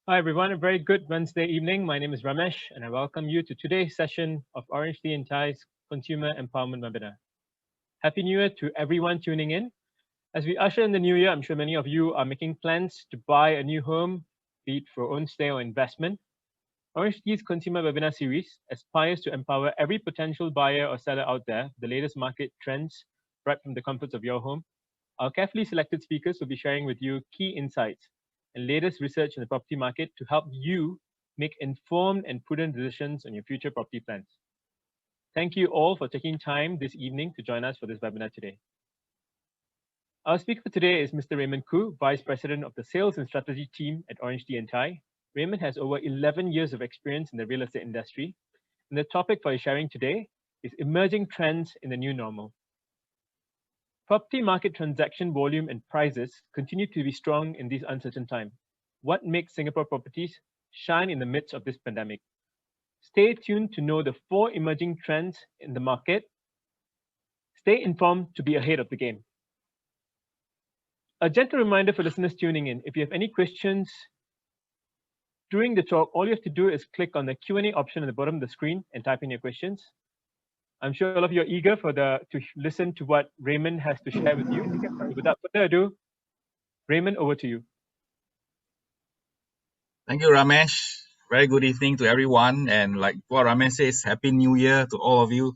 Hi everyone, a very good Wednesday evening. My name is Ramesh and I welcome you to today's session of Orange Tea and Thai's Consumer Empowerment Webinar. Happy New Year to everyone tuning in. As we usher in the new year, I'm sure many of you are making plans to buy a new home, be it for own stay or investment. Orange Tea's Consumer Webinar Series aspires to empower every potential buyer or seller out there with the latest market trends right from the comforts of your home. Our carefully selected speakers will be sharing with you key insights and latest research in the property market to help you make informed and prudent decisions on your future property plans. Thank you all for taking time this evening to join us for this webinar today. Our speaker for today is Mr. Raymond Khoo, Vice President of the Sales and Strategy team at Orange Tea and Thai. Raymond has over 11 years of experience in the real estate industry, and the topic for his sharing today is emerging trends in the new normal. Property market transaction volume and prices continue to be strong in these uncertain times. What makes Singapore properties shine in the midst of this pandemic? Stay tuned to know the 4 emerging trends in the market. Stay informed to be ahead of the game. A gentle reminder for listeners tuning in, if you have any questions during the talk, all you have to do is click on the Q&A option at the bottom of the screen and type in your questions. I'm sure all of you are eager to listen to what Raymond has to share with you. Without further ado, Raymond, over to you. Thank you, Ramesh. Very good evening to everyone. And like what Ramesh says, Happy New Year to all of you.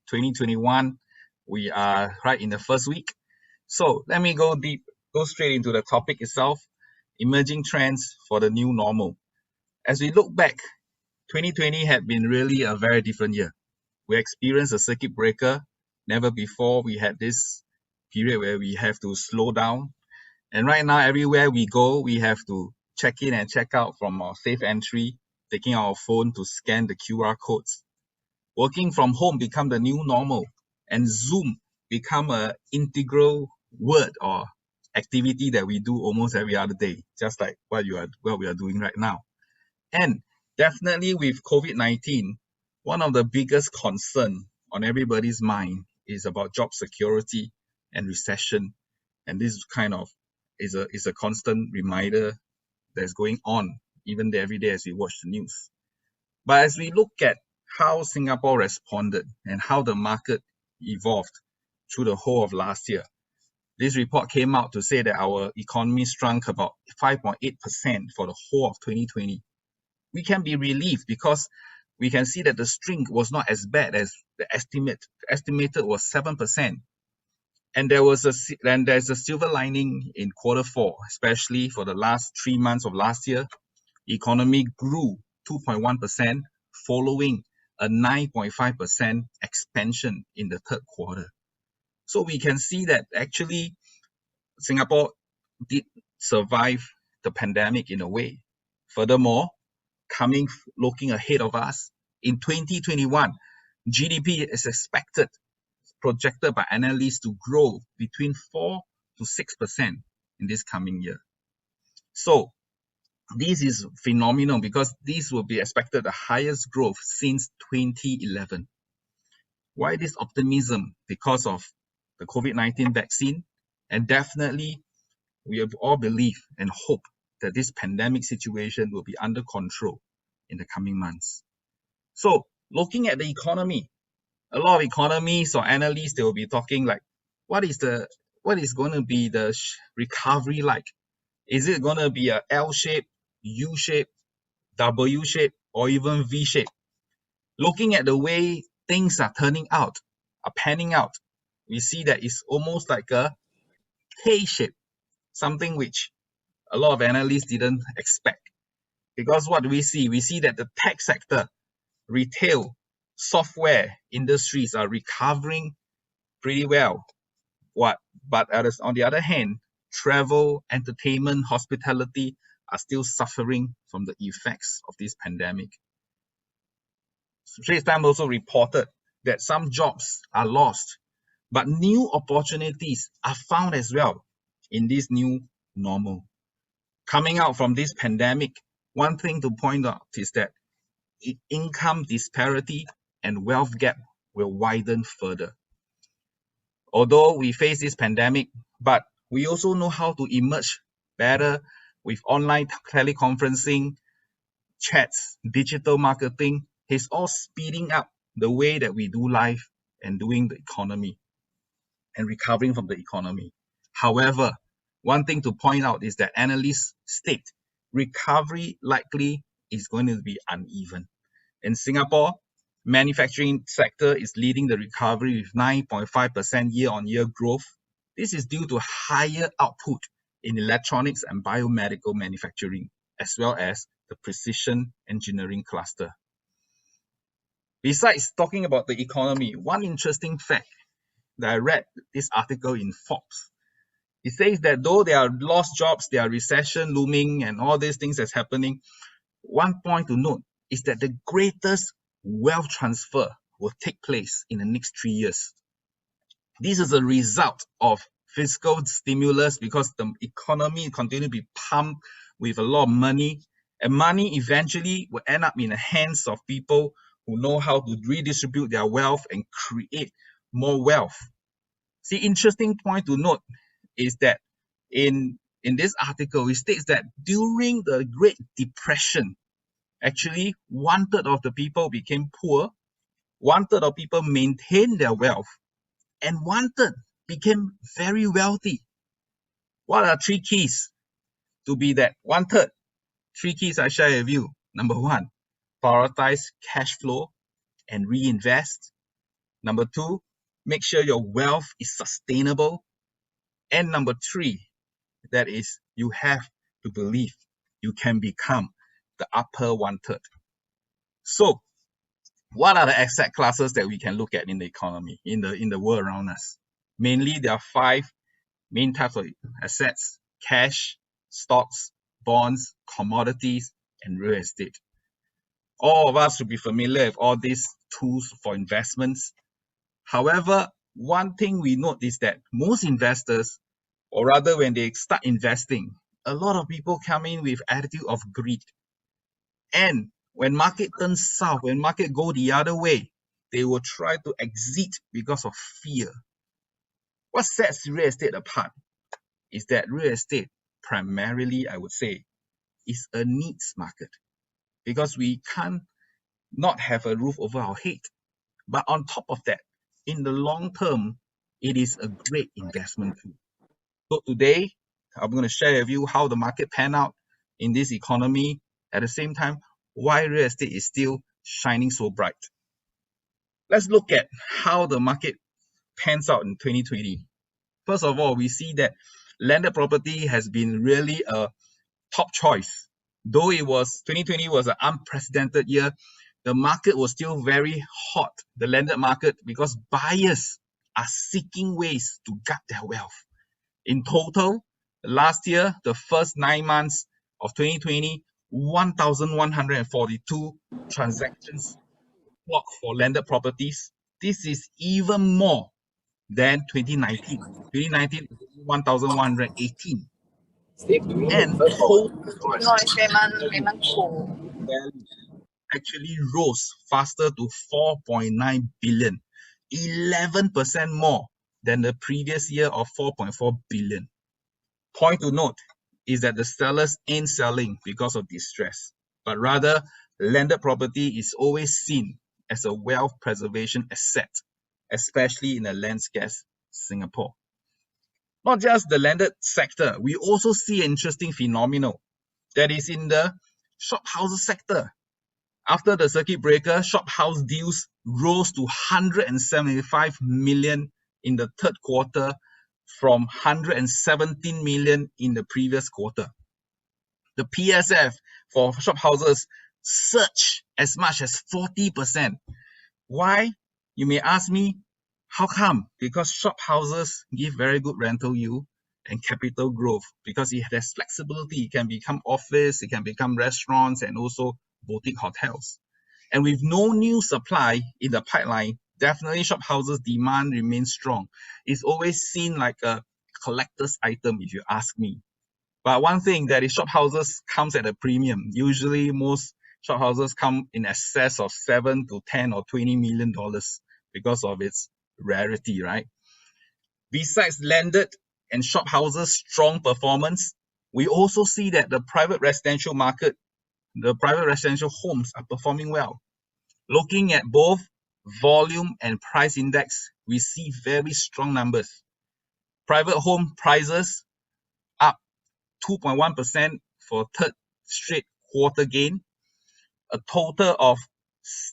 2021, we are right in the first week. So let me go straight into the topic itself, emerging trends for the new normal. As we look back, 2020 had been really a very different year. We experienced a circuit breaker. Never before we had this period where we have to slow down. And right now, everywhere we go, we have to check in and check out from our safe entry, taking our phone to scan the QR codes. Working from home become the new normal, and Zoom become an integral word or activity that we do almost every other day, just like what we are doing right now. And definitely with COVID-19, one of the biggest concern on everybody's mind is about job security and recession. And this kind of is a constant reminder that's going on even every day as we watch the news. But as we look at how Singapore responded and how the market evolved through the whole of last year, this report came out to say that our economy shrunk about 5.8% for the whole of 2020. We can be relieved because we can see that the shrink was not as bad as the estimate. The estimated was 7%. And there's a silver lining in Q4, especially for the last 3 months of last year. The economy grew 2.1%, following a 9.5% expansion in the third quarter. So we can see that actually Singapore did survive the pandemic in a way. Furthermore, looking ahead of us, in 2021, GDP is projected by analysts to grow between 4 to 6% in this coming year. So this is phenomenal because this will be expected the highest growth since 2011. Why this optimism? Because of the COVID-19 vaccine, and definitely we have all believe and hope that this pandemic situation will be under control in the coming months. So looking at the economy, a lot of economists or analysts, they will be talking like, what is going to be the recovery like? Is it going to be a L shape, U shape, W shape, or even V shape? Looking at the way things are panning out, we see that it's almost like a K shape, something which a lot of analysts didn't expect. Because what do we see? We see that the tech sector, retail, software industries are recovering pretty well. But on the other hand, travel, entertainment, hospitality are still suffering from the effects of this pandemic. Straits Times also reported that some jobs are lost, but new opportunities are found as well in this new normal. Coming out from this pandemic, one thing to point out is that income disparity and wealth gap will widen further. Although we face this pandemic, but we also know how to emerge better with online teleconferencing, chats, digital marketing, is all speeding up the way that we do life and doing the economy and recovering from the economy. However, one thing to point out is that analysts state recovery likely is going to be uneven. In Singapore, manufacturing sector is leading the recovery with 9.5% year-on-year growth. This is due to higher output in electronics and biomedical manufacturing, as well as the precision engineering cluster. Besides talking about the economy, one interesting fact that I read this article in Forbes, it says that though there are lost jobs, there are recession looming and all these things that's happening, one point to note is that the greatest wealth transfer will take place in the next 3 years. This is a result of fiscal stimulus because the economy continue to be pumped with a lot of money, and money eventually will end up in the hands of people who know how to redistribute their wealth and create more wealth. See, interesting point to note is that in this article, it states that during the Great Depression, actually 1/3 of the people became poor, 1/3 of people maintained their wealth, and 1/3 became very wealthy. What are 3 keys to be that 1/3? 3 keys I share with you. Number 1, prioritize cash flow and reinvest. Number 2, make sure your wealth is sustainable. And number 3, that is, you have to believe you can become the upper 1/3. So, what are the asset classes that we can look at in the economy, in the world around us? Mainly, there are 5 main types of assets: cash, stocks, bonds, commodities, and real estate. All of us should be familiar with all these tools for investments. However, one thing we note is that most investors, or rather when they start investing, a lot of people come in with attitude of greed. And when market turns south, when market go the other way, they will try to exit because of fear. What sets real estate apart is that real estate primarily, I would say, is a needs market, because we can't not have a roof over our head. But on top of that, in the long term, it is a great investment tool. So today, I'm going to share with you how the market pan out in this economy. At the same time, why real estate is still shining so bright. Let's look at how the market pans out in 2020. First of all, we see that landed property has been really a top choice. Though 2020 was an unprecedented year, the market was still very hot, the landed market, because buyers are seeking ways to gut their wealth. In total, last year, the first 9 months of 2020, 1,142 transactions blocked for landed properties. This is even more than 2019. 2019 was 1,118. And total Raymond Khoo. value actually rose faster to 4.9 billion, 11% more than the previous year of 4.4 billion. Point to note is that the sellers ain't selling because of distress, but rather landed property is always seen as a wealth preservation asset, especially in a land scarce Singapore. Not just the landed sector, we also see an interesting phenomenon that is in the shophouses sector. After the circuit breaker, shophouse deals rose to 175 million in the third quarter from 117 million in the previous quarter. The PSF for shophouses surged as much as 40%. Why? You may ask me, how come? Because shophouses give very good rental yield and capital growth, because it has flexibility. It can become office, it can become restaurants, and also boutique hotels. And with no new supply in the pipeline, definitely shophouses demand remains strong. It's always seen like a collector's item, if you ask me. But one thing that is, shophouses comes at a premium. Usually most shophouses come in excess of 7 to 10 or 20 million dollars because of its rarity, right? Besides landed and shophouses' strong performance, we also see that the private residential market, the private residential homes are performing well. Looking at both volume and price index, we see very strong numbers. Private home prices up 2.1% for third straight quarter gain. A total of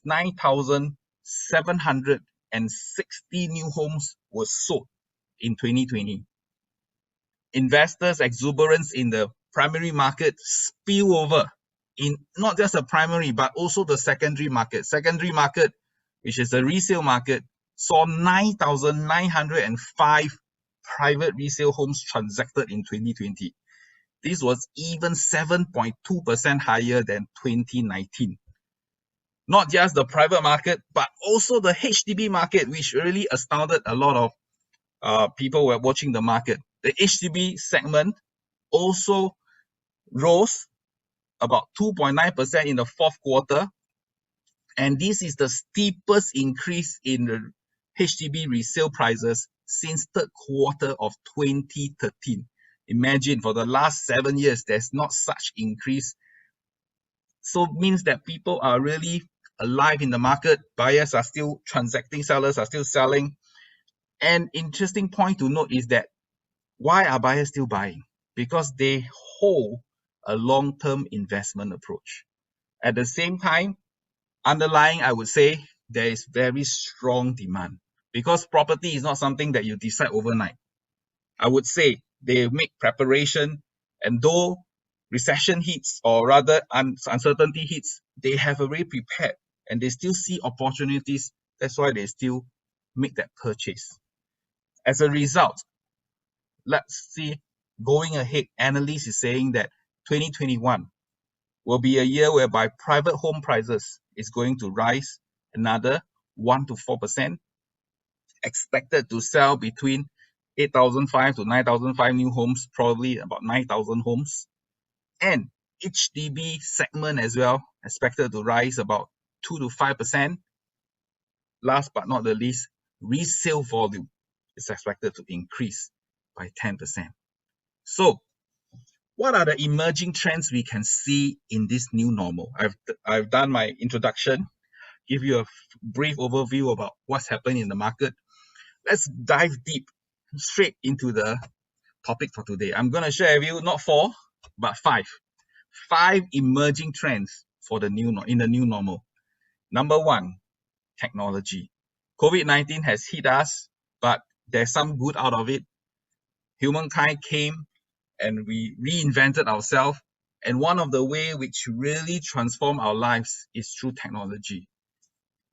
9,760 new homes were sold in 2020. Investors' exuberance in the primary market spill over in not just the primary, but also the secondary market. Secondary market, which is the resale market, saw 9,905 private resale homes transacted in 2020. This was even 7.2% higher than 2019. Not just the private market, but also the HDB market, which really astounded a lot of people who were watching the market. The HDB segment also rose about 2.9% in the fourth quarter, and this is the steepest increase in the HDB resale prices since third quarter of 2013. Imagine, for the last 7 years, there's not such increase. So it means that people are really alive in the market. Buyers are still transacting, sellers are still selling. And interesting point to note is that why are buyers still buying? Because they hold a long-term investment approach. At the same time, underlying, I would say, there is very strong demand, because property is not something that you decide overnight. I would say they make preparation, and though recession hits, or rather uncertainty hits, they have already prepared and they still see opportunities. That's why they still make that purchase. As a result, let's see, going ahead, analysts is saying that 2021 will be a year whereby private home prices is going to rise another 1 to 4%, expected to sell between 8,005 to 9,005 new homes, probably about 9,000 homes. And HDB segment as well, expected to rise about 2 to 5%. Last but not the least, resale volume is expected to increase by 10%. So, what are the emerging trends we can see in this new normal? I've done my introduction, give you a brief overview about what's happening in the market. Let's dive deep, straight into the topic for today. I'm going to share with you not 4, but 5. 5 emerging trends for the new normal. Number 1, technology. COVID-19 has hit us, but there's some good out of it. Humankind came and we reinvented ourselves, and one of the ways which really transform our lives is through technology.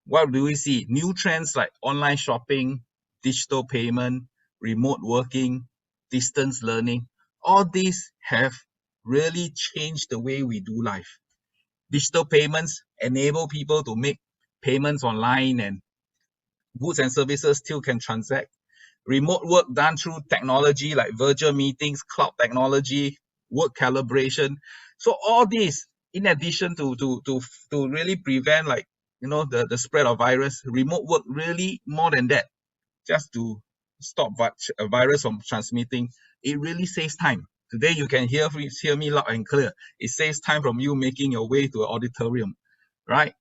What do we see? New trends like online shopping, digital payment, remote working, distance learning. All these have really changed the way we do life. Digital payments enable people to make payments online, and goods and services still can transact. Remote work done through technology like virtual meetings, cloud technology, work calibration. So all these, in addition to really prevent the spread of virus, remote work really more than that, just to stop a virus from transmitting. It really saves time. Today you can hear me loud and clear. It saves time from you making your way to an auditorium, right?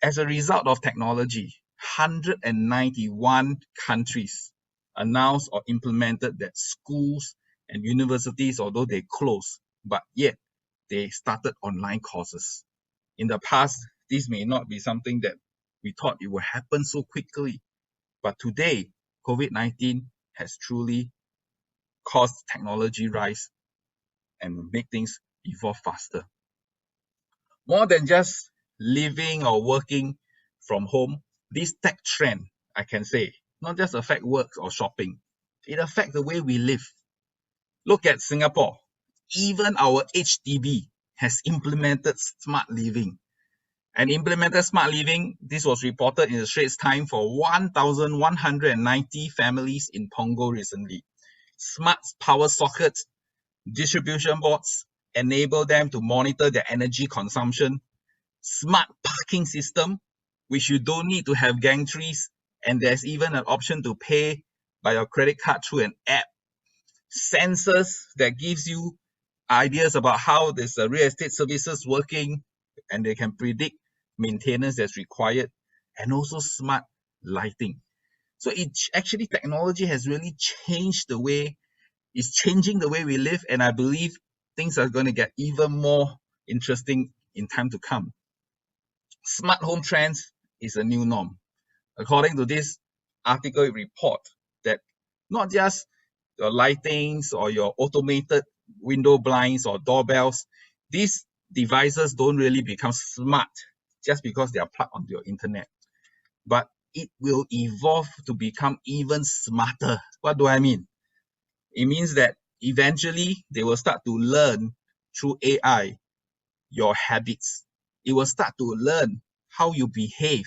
As a result of technology, 191 countries announced or implemented that schools and universities, although they closed, but yet they started online courses. In the past, this may not be something that we thought it would happen so quickly, but today, COVID-19 has truly caused technology rise and make things evolve faster. More than just living or working from home, this tech trend, I can say, not just affect work or shopping, it affects the way we live. Look at Singapore. Even our HDB has implemented smart living. And implemented smart living, this was reported in the Straits Times for 1,190 families in Punggol recently. Smart power sockets, distribution boards enable them to monitor their energy consumption. Smart parking system, which you don't need to have gantries, and there's even an option to pay by your credit card through an app. sensors that gives you ideas about how this real estate services working, and they can predict maintenance that's required, and also smart lighting. So actually technology has really changed the way, it's changing the way we live, and I believe things are going to get even more interesting in time to come. Smart home trends is a new norm. According to this article, it reports that not just your lightings or your automated window blinds or doorbells, these devices don't really become smart just because they are plugged onto your internet, but it will evolve to become even smarter. What do I mean? It means that eventually they will start to learn through AI your habits. It will start to learn how you behave.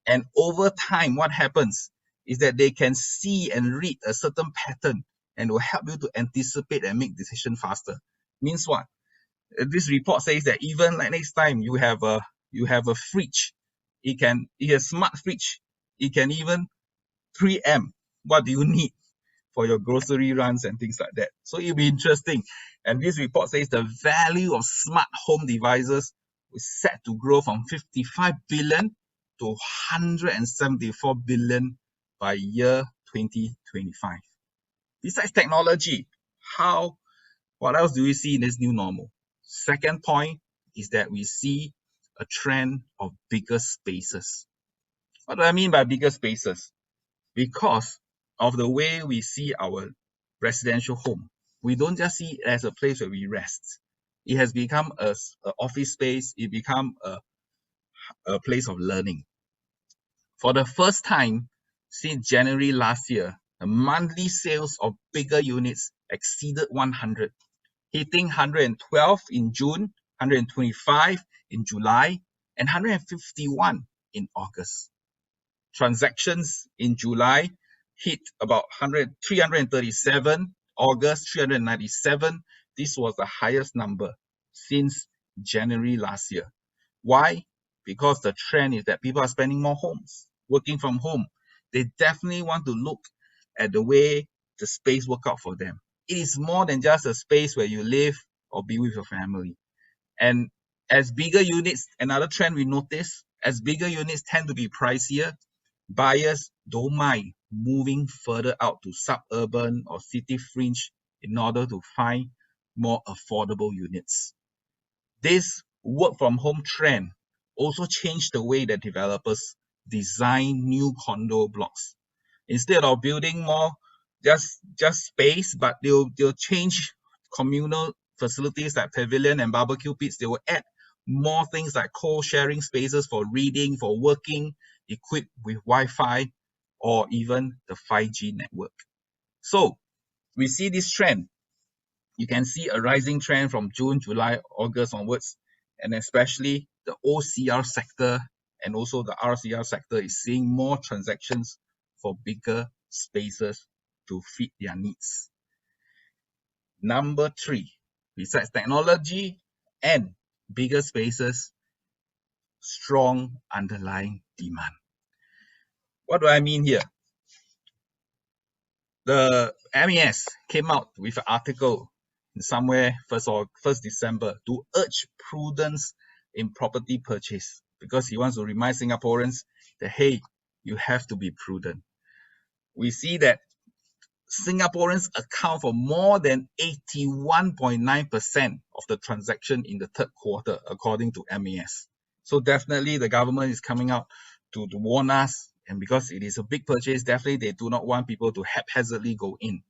And over time, what happens is that they can see and read a certain pattern and will help you to anticipate and make decisions faster. Means what? This report says that even like next time you have a fridge, it a smart fridge. It can even preempt what do you need for your grocery runs and things like that. So it'll be interesting. And this report says the value of smart home devices is set to grow from 55 billion to 174 billion by year 2025. Besides technology, what else do we see in this new normal? Second point is that we see a trend of bigger spaces. What do I mean by bigger spaces? Because of the way we see our residential home, we don't just see it as a place where we rest. It has become an office space. It become a place of learning. For the first time since January last year, the monthly sales of bigger units exceeded 100, hitting 112 in June, 125 in July, and 151 in August. Transactions in July hit about 337, August 397. This was the highest number since January last year. Why? Because the trend is that people are spending more homes, working from home. They definitely want to look at the way the space work out for them. It is more than just a space where you live or be with your family. And as bigger units, another trend we notice, as bigger units tend to be pricier, buyers don't mind moving further out to suburban or city fringe in order to find more affordable units. This work from home trend also changed the way that developers design new condo blocks. Instead of building more just space, but they'll change communal facilities like pavilion and barbecue pits. They will add more things like co-sharing spaces for reading, for working, equipped with Wi-Fi or even the 5G network. So we see this trend. You can see a rising trend from June, July, August onwards, and especially the OCR sector and also the RCR sector is seeing more transactions for bigger spaces to fit their needs. Number 3, besides technology and bigger spaces, strong underlying demand. What do I mean here? The MES came out with an article somewhere 1st December to urge prudence in property purchase because he wants to remind Singaporeans that, hey, you have to be prudent. We see that Singaporeans account for more than 81.9% of the transaction in the third quarter, according to MES. So definitely the government is coming out to warn us, and because it is a big purchase, definitely they do not want people to haphazardly go in.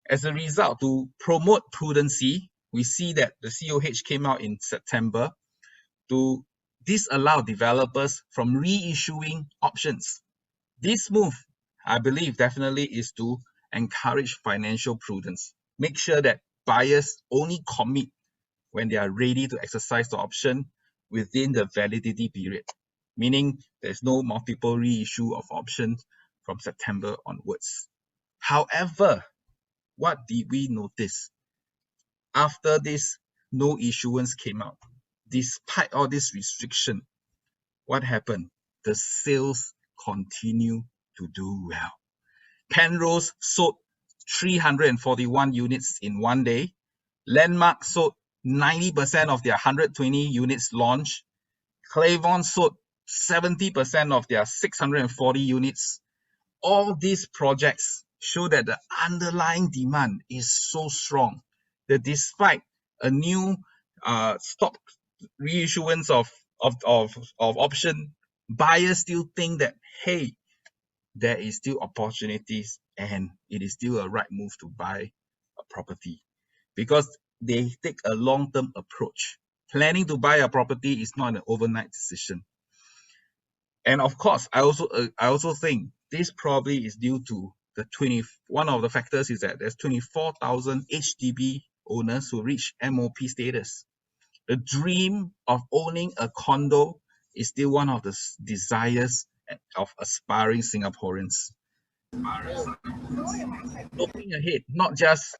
As a result, to promote prudency, we see that the COH came out in September to disallow developers from reissuing options. This move, I believe, definitely is to encourage financial prudence. Make sure that buyers only commit when they are ready to exercise the option within the validity period, meaning there's no multiple reissue of options from September onwards. However, what did we notice? After this no issuance came out, despite all this restriction, what happened? The sales continue to do well. Penrose sold 341 units in one day. Landmark sold 90% of their 120 units launched. Clavon sold 70% of their 640 units. All these projects show that the underlying demand is so strong that despite a new stock reissuance of option, buyers still think that, hey, there is still opportunities and it is still a right move to buy a property, because they take a long-term approach. Planning to buy a property is not an overnight decision. And of course, I also think this probably is due to one of the factors is that there's 24,000 HDB owners who reach MOP status. The dream of owning a condo is still one of the desires of aspiring Singaporeans. Looking ahead, not just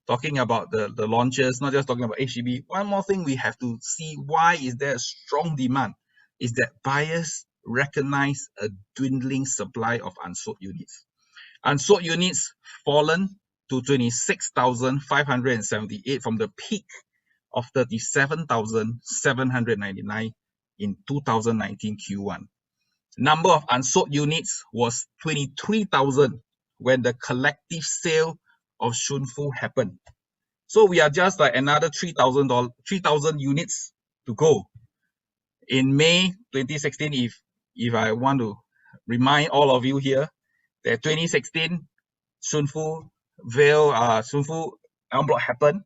talking about the launches, not just talking about HDB. One more thing we have to see why is there a strong demand is that buyers recognize a dwindling supply of unsold units. Unsold units fallen to 26,578 from the peak of 37,799 in 2019 Q1. Number of unsold units was 23,000 when the collective sale of Shunfu happened. So we are just like another 3,000 units to go. In May 2016, if I want to remind all of you here that 2016 Shunfu en bloc happened.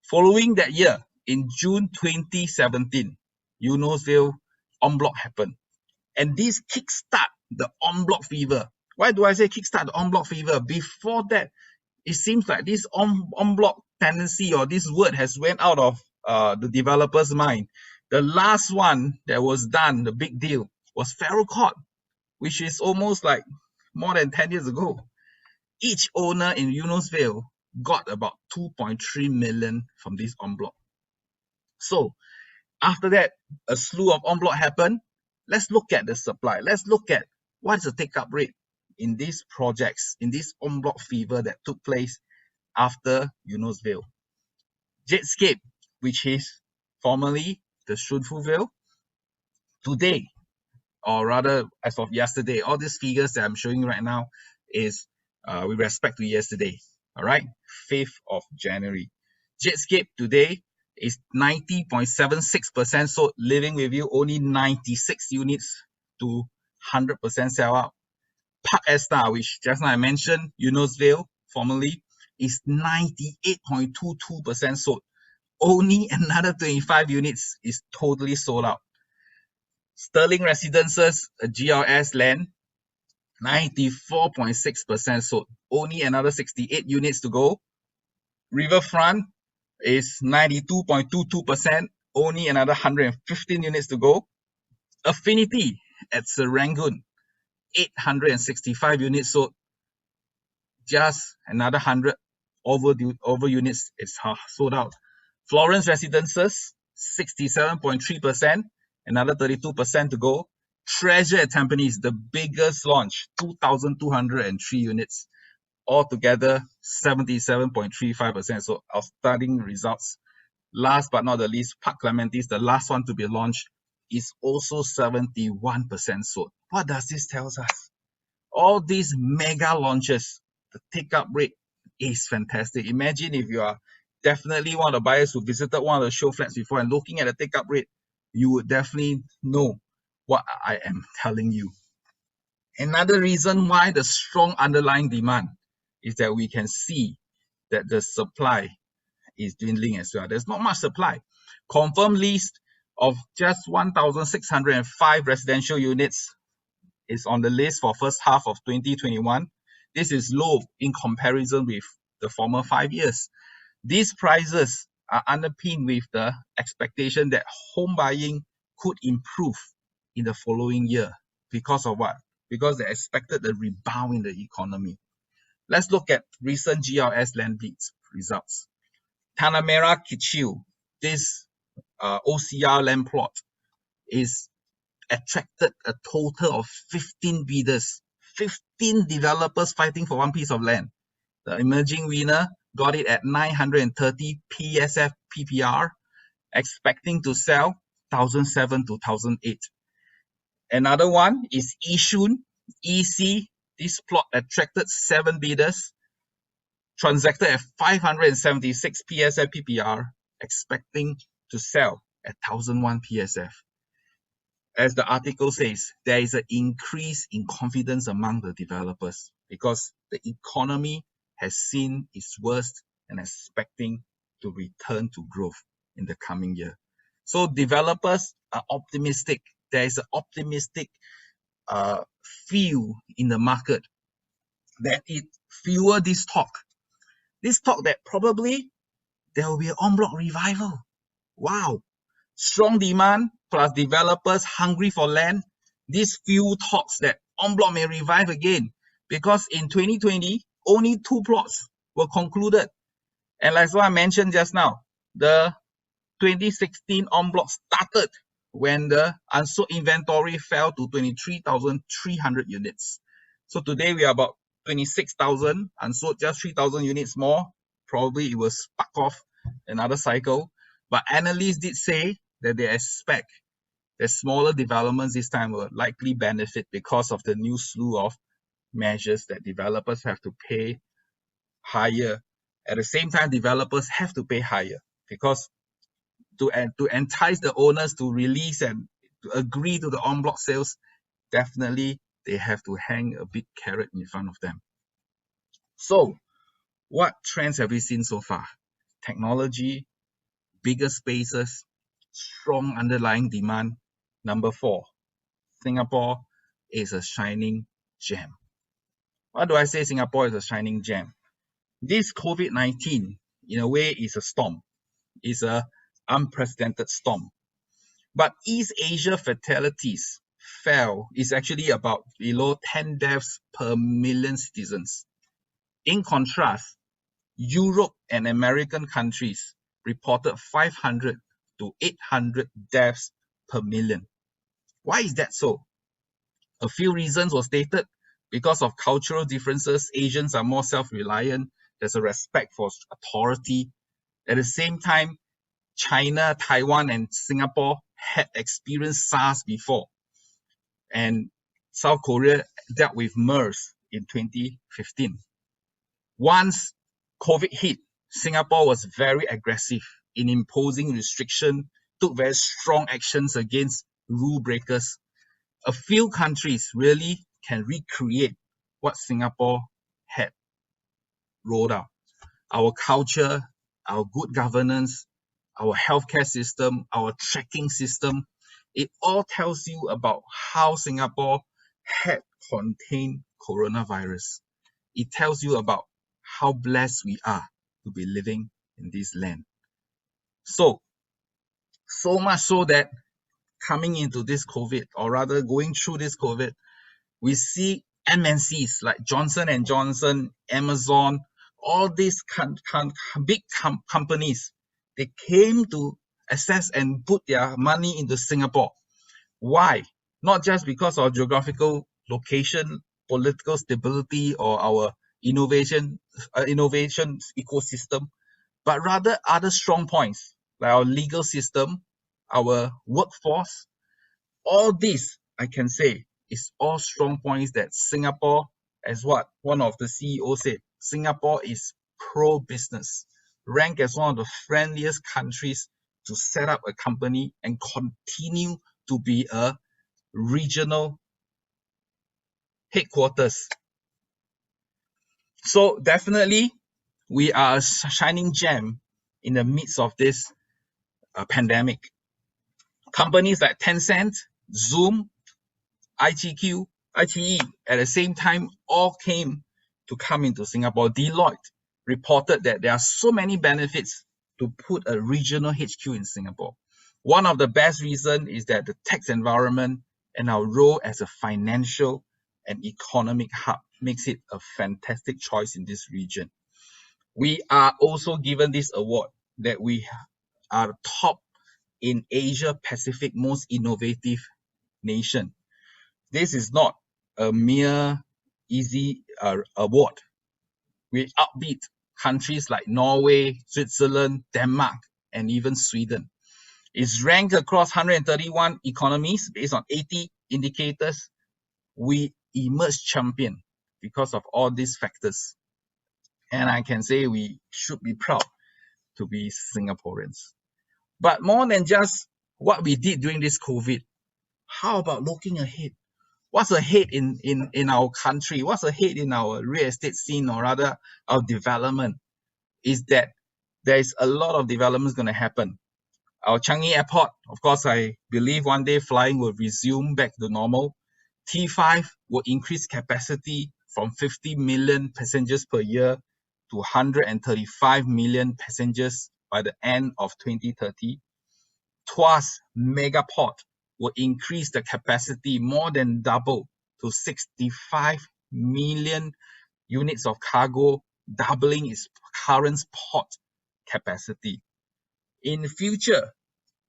Following that year, in June 2017, Eunos Vale en bloc happened. And this kickstart the en bloc fever. Why do I say kickstart the en bloc fever? Before that, it seems like this en bloc tendency or this word has went out of the developer's mind. The last one that was done, the big deal, was Farrer Court, which is almost like more than 10 years ago. Each owner in Eunos Vale got about 2.3 million from this en bloc. So after that, a slew of en bloc happened. Let's look at the supply. Let's look at what's the take-up rate in these projects, in this en bloc fever that took place after Eunos Vale. Jetscape, which is formerly the Shunfu Vale, today, or rather as of yesterday, all these figures that I'm showing you right now is with respect to yesterday, all right, 5th of January. Jetscape today is 90.76% sold. Living with You, only 96 units to 100% sell out. Park Esta, which just now I mentioned, Eunos Vale, formerly, is 98.22% sold. Only another 25 units is totally sold out. Sterling Residences, a GLS land, 94.6% sold. Only another 68 units to go. Riverfront is 92.22%. Only another 115 units to go. Affinity at Serangoon, 865 units sold. Just another 100 over units is sold out. Florence Residences, 67.3%. Another 32% to go. Treasure at Tampines, the biggest launch, 2,203 units. Altogether, 77.35%. So outstanding results. Last but not the least, Park Clementi's, the last one to be launched, is also 71% sold. What does this tell us? All these mega launches, the take-up rate is fantastic. Imagine if you are definitely one of the buyers who visited one of the show flats before and looking at the take-up rate, you would definitely know what I am telling you. Another reason why the strong underlying demand is that we can see that the supply is dwindling as well. There's not much supply. Confirmed list of just 1,605 residential units is on the list for first half of 2021. This is low in comparison with the former 5 years. These prices are underpinned with the expectation that home buying could improve in the following year. Because of what? Because they expected a rebound in the economy. Let's look at recent GLS land bids results. Tanah Merah Kecil, this OCR land plot, is attracted a total of 15 bidders. 15 developers fighting for one piece of land. The emerging winner got it at 930 PSF PPR, expecting to sell 1,007 to 1,008. Another one is Yishun, EC. This plot attracted 7 bidders, transacted at 576 PSF PPR, expecting to sell at 1,001 PSF. As the article says, there is an increase in confidence among the developers because the economy has seen its worst and expecting to return to growth in the coming year. So developers are optimistic. There is an optimistic feel in the market that it fuel this talk that probably there will be an en bloc revival. Wow. Strong demand plus developers hungry for land. These few talks that en bloc may revive again because in 2020, only 2 plots were concluded. And like what I mentioned just now, the 2016 en bloc started when the unsold inventory fell to 23,300 units. So today we are about 26,000 unsold, just 3,000 units more. Probably it will spark off another cycle. But analysts did say that they expect that smaller developments this time will likely benefit because of the new slew of measures that developers have to pay higher. At the same time, developers have to pay higher because to entice the owners to release and to agree to the en bloc sales, definitely they have to hang a big carrot in front of them. So, what trends have we seen so far? Technology, bigger spaces, strong underlying demand. Number 4, Singapore is a shining gem. Why do I say Singapore is a shining gem? This COVID-19, in a way, is a storm. It's an unprecedented storm. But East Asia fatalities is actually about below 10 deaths per million citizens. In contrast, Europe and American countries reported 500 to 800 deaths per million. Why is that so? A few reasons were stated. Because of cultural differences, Asians are more self-reliant. There's a respect for authority. At the same time, China, Taiwan, and Singapore had experienced SARS before. And South Korea dealt with MERS in 2015. Once COVID hit, Singapore was very aggressive in imposing restriction, took very strong actions against rule breakers. A few countries really can recreate what Singapore had rolled out. Our culture, our good governance, our healthcare system, our tracking system, it all tells you about how Singapore had contained coronavirus. It tells you about how blessed we are to be living in this land. So much so that coming into this COVID, or rather going through this COVID, we see MNCs like Johnson & Johnson, Amazon, all these big companies, they came to access and put their money into Singapore. Why? Not just because of geographical location, political stability, or our innovation ecosystem, but rather other strong points like our legal system, our workforce. All this, I can say, is all strong points that Singapore, as what one of the CEOs said, Singapore is pro-business, ranked as one of the friendliest countries to set up a company and continue to be a regional headquarters. So definitely, we are a shining gem in the midst of this pandemic. Companies like Tencent, Zoom, ITE, at the same time, all came to come into Singapore. Deloitte reported that there are so many benefits to put a regional HQ in Singapore. One of the best reasons is that the tax environment and our role as a financial and economic hub makes it a fantastic choice in this region. We are also given this award that we are top in Asia Pacific most innovative nation. This is not a mere easy award. We outbeat countries like Norway, Switzerland, Denmark, and even Sweden. It's ranked across 131 economies based on 80 indicators. We emerged champion because of all these factors. And I can say we should be proud to be Singaporeans. But more than just what we did during this COVID, how about looking ahead? What's ahead in our country? What's ahead in our real estate scene, or rather our development? Is that there is a lot of developments going to happen. Our Changi Airport, of course, I believe one day flying will resume back to normal. T5 will increase capacity from 50 million passengers per year to 135 million passengers by the end of 2030. Tuas Megaport will increase the capacity more than double to 65 million units of cargo, doubling its current port capacity. In the future,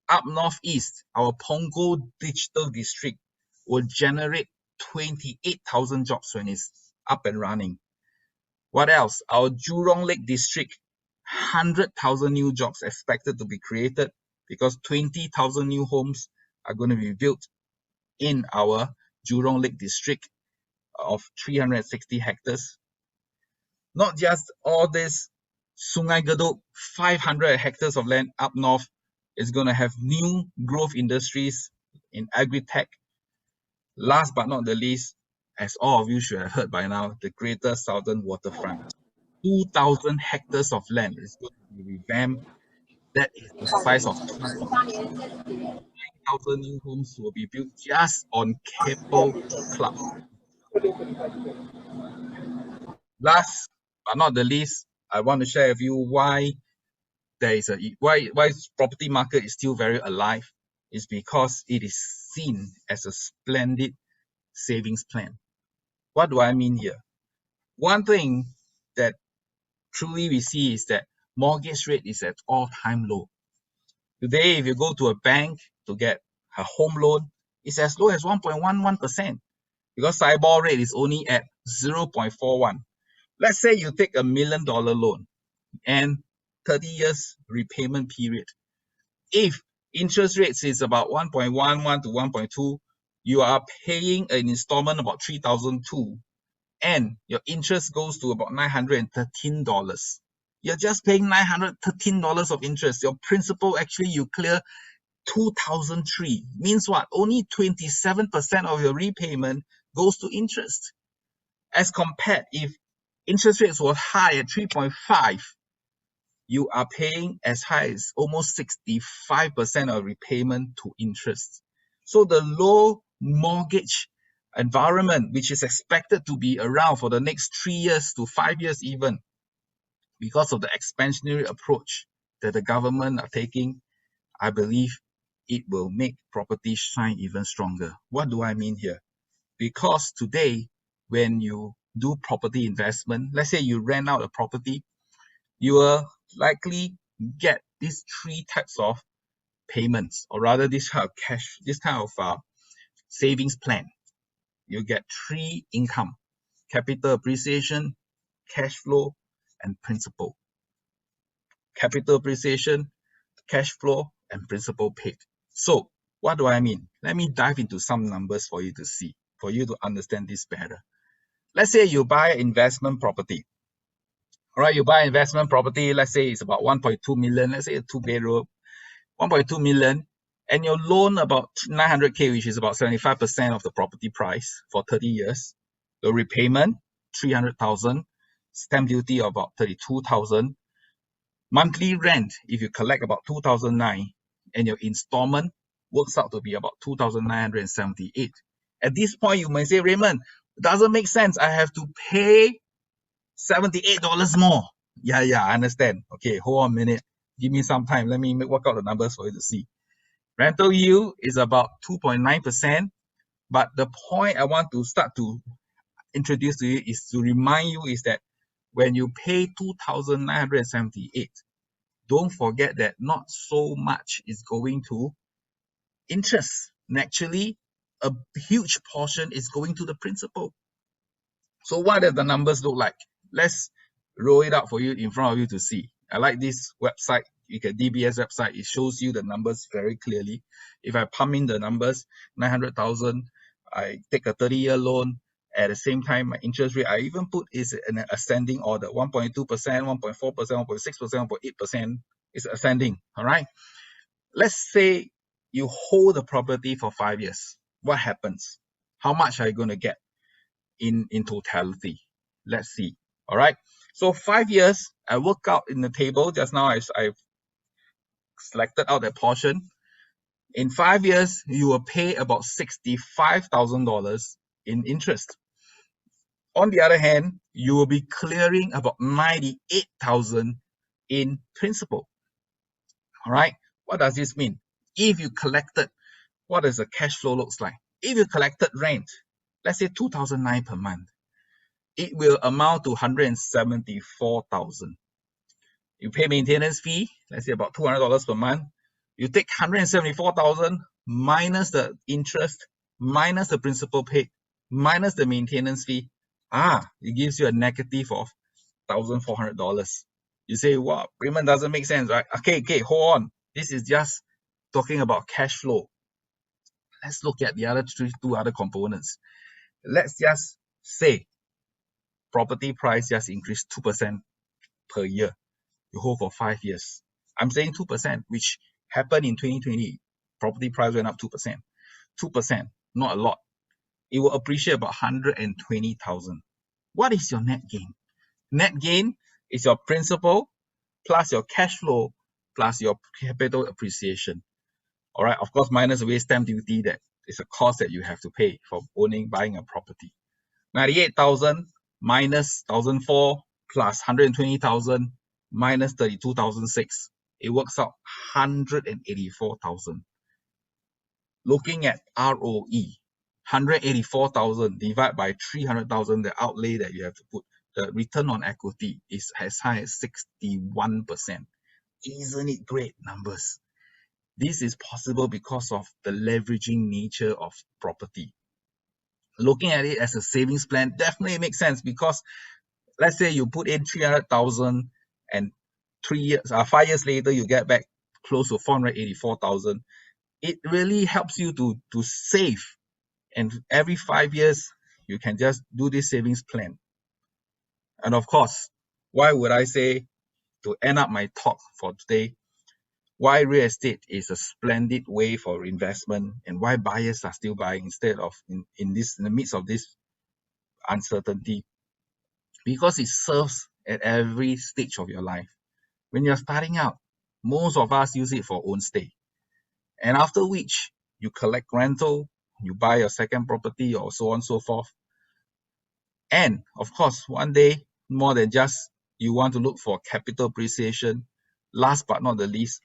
up northeast, our Punggol Digital District will generate 28,000 jobs when it's up and running. What else? Our Jurong Lake District, 100,000 new jobs expected to be created because 20,000 new homes are going to be built in our Jurong Lake District of 360 hectares. Not just all this, Sungai Gedok, 500 hectares of land up north is going to have new growth industries in agri-tech. Last but not the least, as all of you should have heard by now, the Greater Southern Waterfront. 2,000 hectares of land is going to be revamped. That is the size of 9,000 new homes will be built just on Keppel Club. Last but not the least, I want to share with you why there is why property market is still very alive. Is because it is seen as a splendid savings plan. What do I mean here? One thing that truly we see is that mortgage rate is at all-time low. Today, if you go to a bank to get a home loan, it's as low as 1.11% because SIBOR rate is only at 0.41. Let's say you take $1 million loan and 30 years repayment period. If interest rates is about 1.11 to 1.2, you are paying an installment about $3,002, and your interest goes to about $913. You're just paying $913 of interest. Your principal, actually you clear $2,003. Means what? Only 27% of your repayment goes to interest. As compared, if interest rates were high at 3.5, you are paying as high as almost 65% of repayment to interest. So the low mortgage environment, which is expected to be around for the next 3 years to 5 years even, because of the expansionary approach that the government are taking, I believe it will make property shine even stronger. What do I mean here? Because today, when you do property investment, let's say you rent out a property, you will likely get these 3 types of payments, or rather this kind of cash, this kind of savings plan. You get 3 income: capital appreciation, cash flow, and principal. Capital appreciation, cash flow, and principal paid. So what do I mean? Let me dive into some numbers for you to see, for you to understand this better. Let's say you buy investment property. All right, you buy investment property, let's say it's about 1.2 million, let's say a 2-bedroom, 1.2 million, and your loan about 900K, which is about 75% of the property price for 30 years. The repayment, 300,000, stamp duty of about 32,000, monthly rent, if you collect about 2,009, and your installment works out to be about 2,978. At this point, you may say, Raymond, it doesn't make sense. I have to pay $78 more. Yeah, I understand. Okay, hold on a minute. Give me some time. Let me work out the numbers for you to see. Rental yield is about 2.9%. But the point I want to start to introduce to you is to remind you is that when you pay 2,978, don't forget that not so much is going to interest. Naturally, a huge portion is going to the principal. So what does the numbers look like? Let's roll it out for you in front of you to see. I like this website. You get DBS website. It shows you the numbers very clearly. If I pump in the numbers, 900,000, I take a 30-year loan. At the same time, my interest rate, I even put is in an ascending order, 1.2%, 1.4%, 1.6%, 1.8% is ascending, all right? Let's say you hold the property for 5 years. What happens? How much are you going to get in totality? Let's see, all right? So 5 years, I work out in the table. Just now, I've selected out that portion. In 5 years, you will pay about $65,000 in interest. On the other hand, you will be clearing about $98,000 in principal. All right, what does this mean? If you collected, what does the cash flow looks like? If you collected rent, let's say $2,009 per month, it will amount to $174,000. You pay maintenance fee, let's say about $200 per month. You take $174,000 minus the interest, minus the principal paid, minus the maintenance fee. It gives you a negative of $1,400. You say, wow, Raymond, doesn't make sense, right? Okay, hold on. This is just talking about cash flow. Let's look at the other two other components. Let's just say property price just increased 2% per year. You hold for 5 years. I'm saying 2%, which happened in 2020. Property price went up 2%. 2%, not a lot. It will appreciate about $120,000. What is your net gain? Net gain is your principal plus your cash flow plus your capital appreciation. All right, of course, minus away stamp duty, that is a cost that you have to pay for buying a property. 98,000 minus 1,004 plus 120,000 minus 32,006. It works out 184,000. Looking at ROE, 184,000 divided by 300,000, the outlay that you have to put, the return on equity is as high as 61%. Isn't it great numbers? This is possible because of the leveraging nature of property. Looking at it as a savings plan definitely makes sense, because let's say you put in 300,000 and 5 years later you get back close to 484,000. It really helps you to save, and every 5 years you can just do this savings plan. And of course, why would I say, to end up my talk for today, why real estate is a splendid way for investment, and why buyers are still buying instead of in the midst of this uncertainty. Because it serves at every stage of your life. When you're starting out, most of us use it for own stay. And after which, you collect rental, you buy your second property, or so on and so forth. And of course, one day, more than just you want to look for capital appreciation, last but not the least,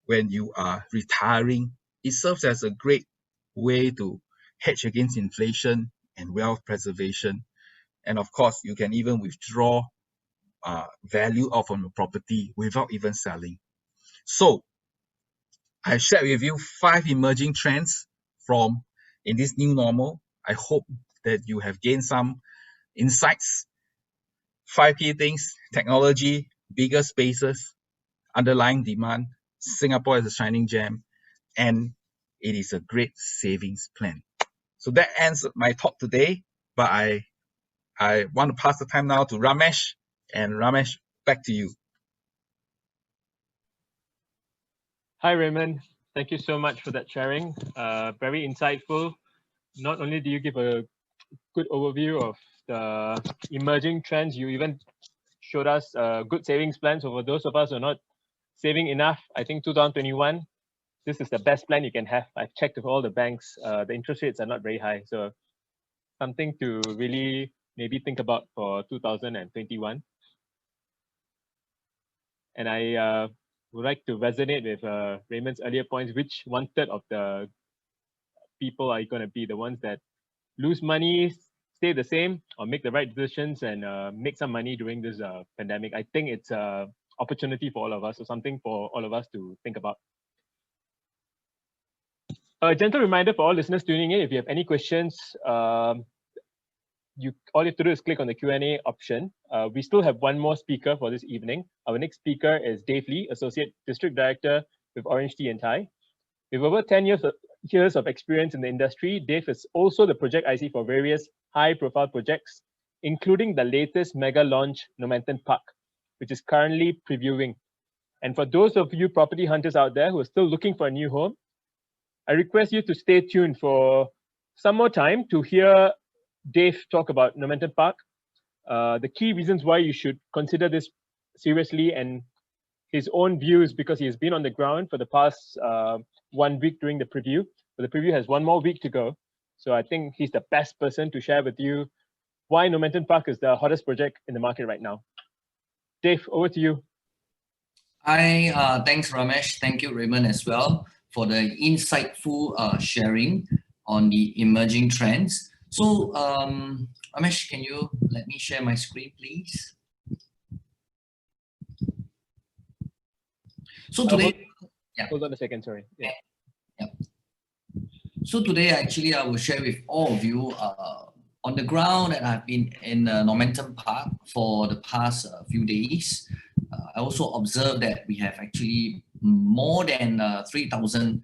when you are retiring, it serves as a great way to hedge against inflation and wealth preservation. And of course, you can even withdraw value out from your property without even selling. So I shared with you 5 emerging trends in this new normal. I hope that you have gained some insights. 5 key things: technology, bigger spaces, underlying demand, Singapore is a shining gem, and it is a great savings plan. So that ends my talk today, but I want to pass the time now to Ramesh. And Ramesh, back to you. Hi, Raymond. Thank you so much for that sharing. Very insightful. Not only do you give a good overview of the emerging trends, you even showed us good savings plans. So for those of us who are not saving enough, I think 2021, this is the best plan you can have. I've checked with all the banks. The interest rates are not very high. So something to really maybe think about for 2021. And I would like to resonate with Raymond's earlier points. Which 1/3 of the people are going to be the ones that lose money, stay the same, or make the right decisions and make some money during this pandemic? I think it's an opportunity for all of us, or something for all of us to think about. A gentle reminder for all listeners tuning in: if you have any questions, all you have to do is click on the Q&A option. We still have one more speaker for this evening. Our next speaker is Dave Lee, Associate District Director with Orange Tea and Thai. With over 10 years of experience in the industry, Dave is also the project IC for various high-profile projects, including the latest mega launch, Normanton Park, which is currently previewing. And for those of you property hunters out there who are still looking for a new home, I request you to stay tuned for some more time to hear Dave talk about Normanton Park, the key reasons why you should consider this seriously, and his own views, because he has been on the ground for the past 1 week during the preview. But the preview has 1 more week to go. So I think he's the best person to share with you why Normanton Park is the hottest project in the market right now. Dave, over to you. Hi, thanks Ramesh. Thank you Raymond as well for the insightful sharing on the emerging trends. So Ramesh, can you let me share my screen, please? So today, Hold on a second, sorry. Yeah. So today, actually, I will share with all of you on the ground that I've been in Normanton Park for the past few days. I also observed that we have actually more than 3,000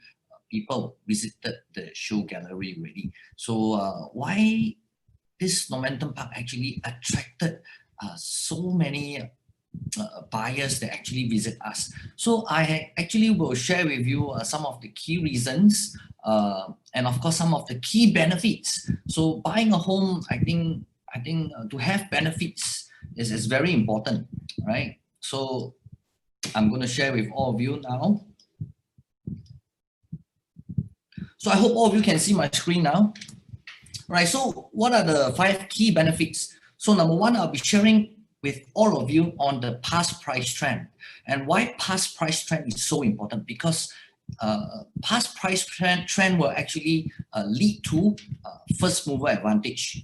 people visited the show gallery already. So why this Normanton Park actually attracted so many buyers that actually visit us. So I actually will share with you some of the key reasons and of course some of the key benefits. So buying a home, I think to have benefits is very important, right? So I'm going to share with all of you now. So I hope all of you can see my screen now. Right, so what are the 5 key benefits? So number 1, I'll be sharing with all of you on the past price trend. And why past price trend is so important? Because past price trend will actually lead to first mover advantage.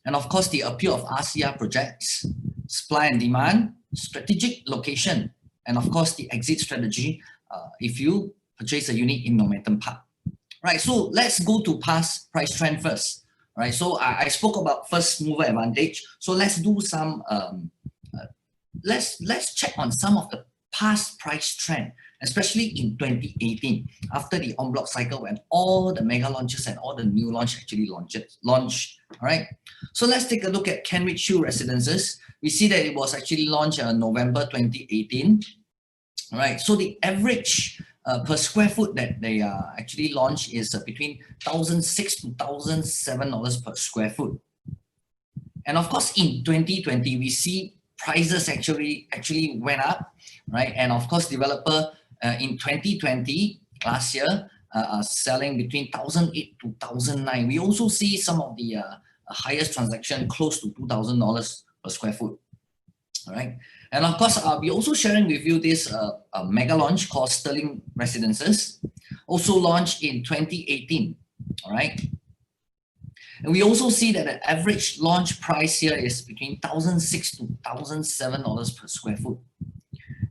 And of course, the appeal of RCR projects, supply and demand, strategic location, and of course, the exit strategy if you purchase a unit in Normanton Park. Right, so let's go to past price trend first. Right, so I spoke about first mover advantage. So let's do some, let's check on some of the past price trend, especially in 2018, after the en bloc cycle when all the mega launches and all the new launch actually launched. All right, so let's take a look at Kenridge Hill Residences. We see that it was actually launched in November 2018. All right, so the average per square foot that they actually launched is between $1,006 to $1,007 per square foot. And of course, in 2020, we see prices actually went up, right? And of course, developer in 2020, last year, are selling between $1,008 to $1,009. We also see some of the highest transaction close to $2,000 per square foot. All right, and of course, I'll be also sharing with you this mega launch called Sterling Residences, also launched in 2018. All right, and we also see that the average launch price here is between $1,006 to $1,007 per square foot.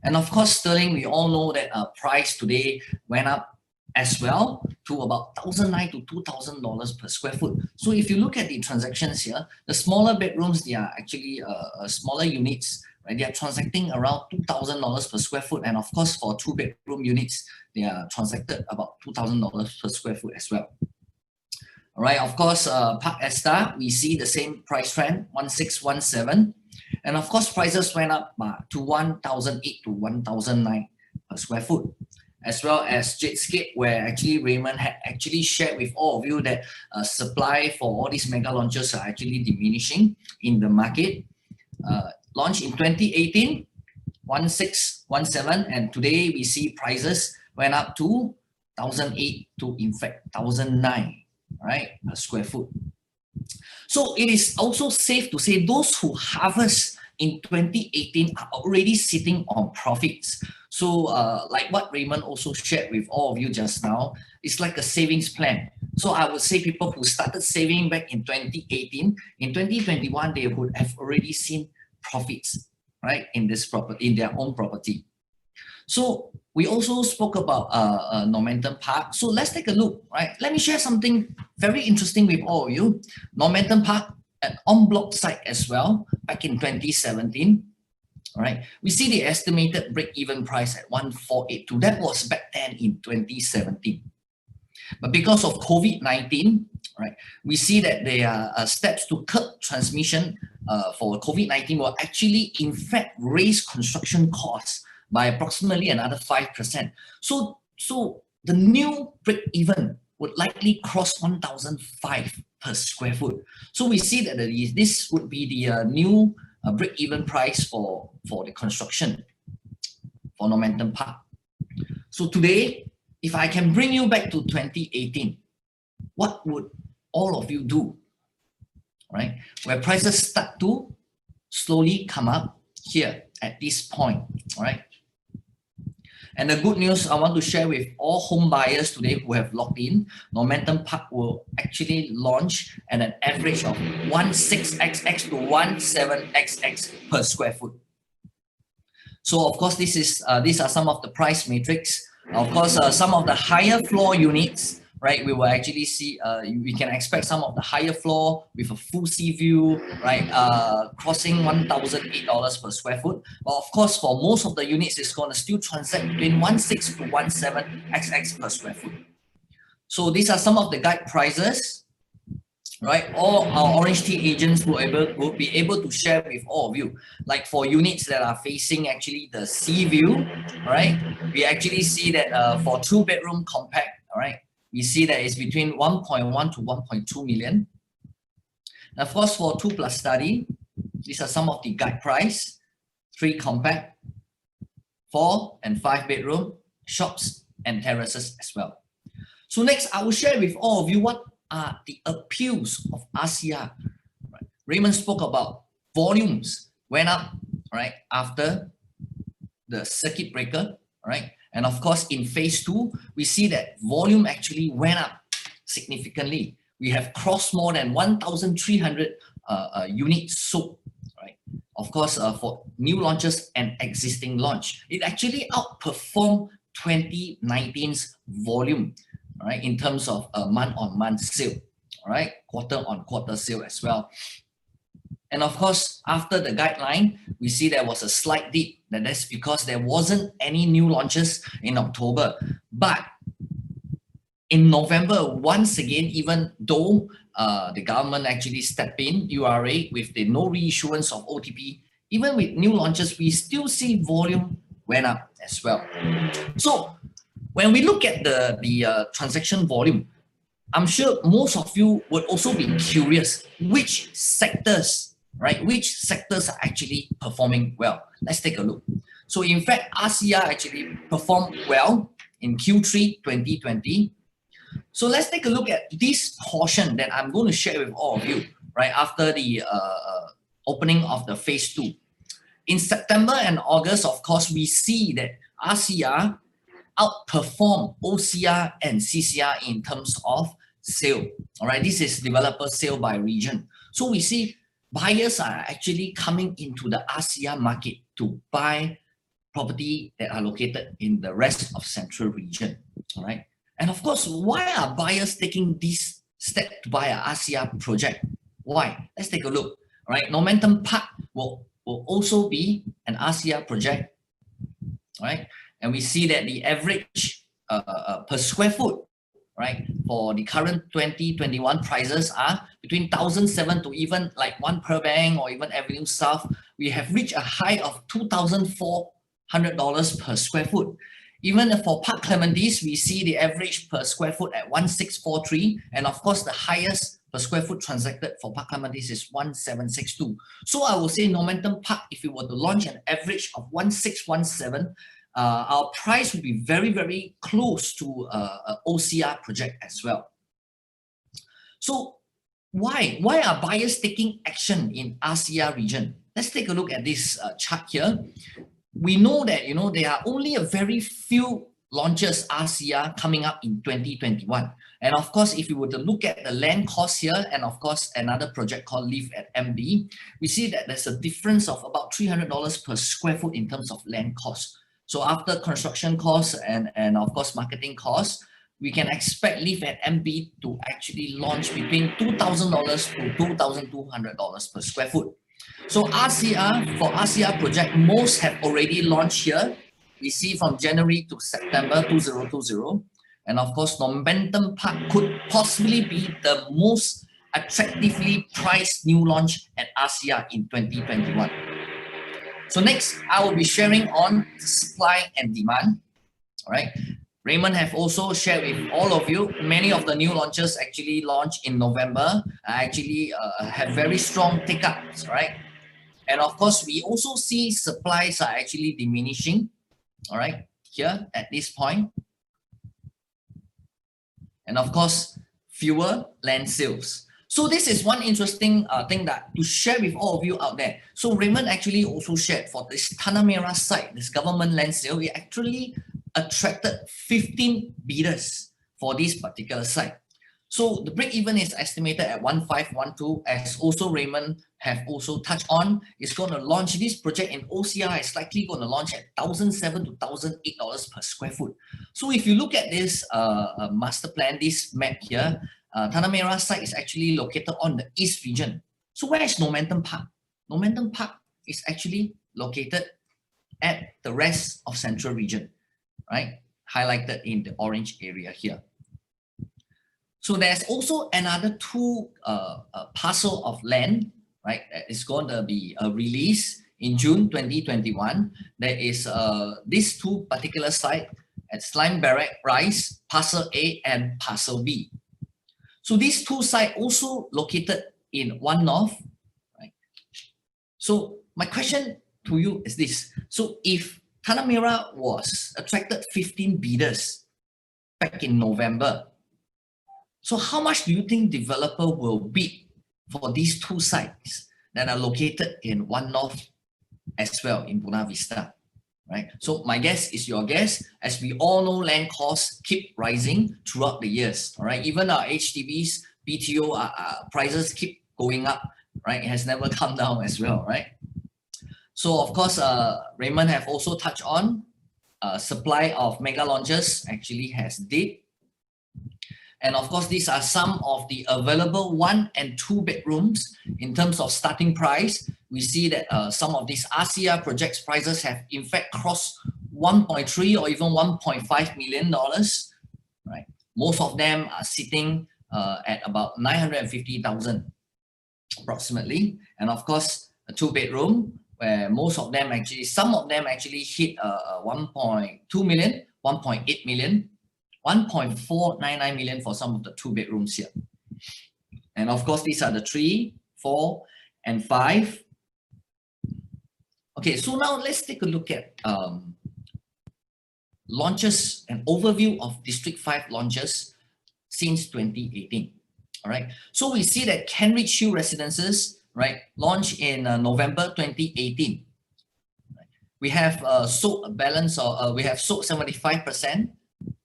And of course, Sterling, we all know that price today went up as well to about $1,009 to $2,000 per square foot. So if you look at the transactions here, the smaller bedrooms, they are actually smaller units, right? They are transacting around $2,000 per square foot. And of course, for 2-bedroom units, they are transacted about $2,000 per square foot as well. All right, of course, Park Esta, we see the same price trend, 1,617. And of course, prices went up to 1,008 to 1,009 per square foot. As well as Jadescape, where actually Raymond had actually shared with all of you that supply for all these mega launches are actually diminishing in the market. Launched in 2018, 1,617, and today we see prices went up to 1,008 to in fact 1,009, right, per square foot. So it is also safe to say those who harvest in 2018 are already sitting on profits. So like what Raymond also shared with all of you just now, it's like a savings plan. So I would say people who started saving back in 2018, in 2021, they would have already seen profits, right, in this property, in their own property. So we also spoke about Normanton Park. So let's take a look, right? Let me share something very interesting with all of you. Normanton Park, an en bloc site as well back in 2017. All right, we see the estimated break-even price at 1,482. That was back then in 2017. But because of COVID-19, right, we see that there are steps to curb transmission for COVID-19 will actually, in fact, raise construction costs by approximately another 5%. So the new break-even would likely cross 1,005 per square foot. So we see that this would be the new break-even price for the construction for Normanton Park. So today, if I can bring you back to 2018, what would all of you do? Right? Where prices start to slowly come up here at this point, all right? And the good news I want to share with all home buyers today who have locked in, Normanton Park will actually launch at an average of 16xx to 17xx per square foot. So of course, these are some of the price matrix. Of course, some of the higher floor units, right? We will actually see, we can expect some of the higher floor with a full sea view, right? Crossing $1,008 per square foot. But of course, for most of the units, it's going to still transact between 16 to 17xx per square foot. So these are some of the guide prices, right? All our Orange Tea agents will be able to share with all of you. Like for units that are facing actually the sea view, right? We actually see that for 2-bedroom compact, all right? We see that it's between 1.1 to 1.2 million. And of course, for 2+ study, these are some of the guide price, 3 compact, 4 and 5-bedroom, shops and terraces as well. So next, I will share with all of you what are the appeals of RCR. Right? Raymond spoke about volumes went up, right, after the circuit breaker, right? And of course, in phase 2, we see that volume actually went up significantly. We have crossed more than 1,300 units sold, right? Of course, for new launches and existing launch, it actually outperformed 2019's volume, right? In terms of a month-on-month sale, all right? Quarter-on-quarter sale as well. And of course, after the guideline, we see there was a slight dip. That's because there wasn't any new launches in October. But in November, once again, even though the government actually stepped in, URA, with the no reissuance of OTP, even with new launches, we still see volume went up as well. So when we look at the transaction volume, I'm sure most of you would also be curious which sectors, right? Which sectors are actually performing well? Let's take a look. So in fact, RCR actually performed well in Q3 2020. So let's take a look at this portion that I'm going to share with all of you, right? After the opening of the phase 2. In September and August, of course, we see that RCR outperform OCR and CCR in terms of sale. All right, this is developer sale by region. So we see buyers are actually coming into the RCR market to buy property that are located in the rest of central region. All right, and of course, why are buyers taking this step to buy a RCR project? Why? Let's take a look. All right, Normanton Park will also be an RCR project. All right. And we see that the average per square foot, right, for the current 2021 prices are between 1,007 to even like One Pearl Bank or even Avenue South. We have reached a high of $2,400 per square foot. Even for Park Clementes, we see the average per square foot at 1,643, and of course the highest per square foot transacted for Park Clementes is 1,762. So I will say Normanton Park, if we were to launch an average of 1,617. Our price will be very, very close to a OCR project as well. So why are buyers taking action in RCR region? Let's take a look at this chart here. We know that there are only a very few launches RCR coming up in 2021. And of course, if you were to look at the land cost here, and of course another project called Live at MB, we see that there's a difference of about $300 per square foot in terms of land cost. So after construction costs and of course marketing costs, we can expect Live at MB to actually launch between $2,000 to $2,200 per square foot. So RCR, for RCR project, most have already launched here. We see from January to September 2020. And of course, Momentum Park could possibly be the most attractively priced new launch at RCR in 2021. So next, I will be sharing on supply and demand. All right. Raymond have also shared with all of you, many of the new launches actually launched in November, actually have very strong take-ups, right? And of course, we also see supplies are actually diminishing, all right, here at this point. And of course, fewer land sales. So this is one interesting thing that to share with all of you out there. So Raymond actually also shared for this Tanah Merah site, this government land sale, we actually attracted 15 bidders for this particular site. So the break-even is estimated at 1,512, as also Raymond have also touched on. It's going to launch this project in OCR. It's likely going to launch at $1,007 to $1,008 per square foot. So if you look at this master plan, this map here, Tanah Merah site is actually located on the east region. So where is Momentum Park? Momentum Park is actually located at the rest of central region, right? Highlighted in the orange area here. So there's also another two parcel of land, right, that is going to be released in June 2021. There is these two particular sites at Slime Barrack Rise, Parcel A and Parcel B. So these two sites also located in One North, right? So my question to you is this. So if Tanah Merah was attracted 15 bidders back in November, so how much do you think developer will bid for these two sites that are located in One North as well in Buona Vista, right? So my guess is your guess. As we all know, land costs keep rising throughout the years, all right? Even our HDBs, BTO prices keep going up, right? It has never come down as well, right? So of course, Raymond have also touched on supply of mega launches actually has dipped. And of course, these are some of the available 1 and 2 bedrooms in terms of starting price. We see that some of these RCR projects prices have in fact crossed 1.3 or even $1.5 million, right? Most of them are sitting at about 950,000 approximately. And of course, a 2-bedroom where most of them actually, some of them actually hit 1.2 million, 1.8 million, 1.499 million for some of the 2-bedrooms here. And of course, these are the 3, 4, and 5. Okay, so now let's take a look at launches, an overview of District 5 launches since 2018. All right, so we see that Kentridge Hill Residences, right, launched in November 2018. We have sold a balance of, we have sold 75%.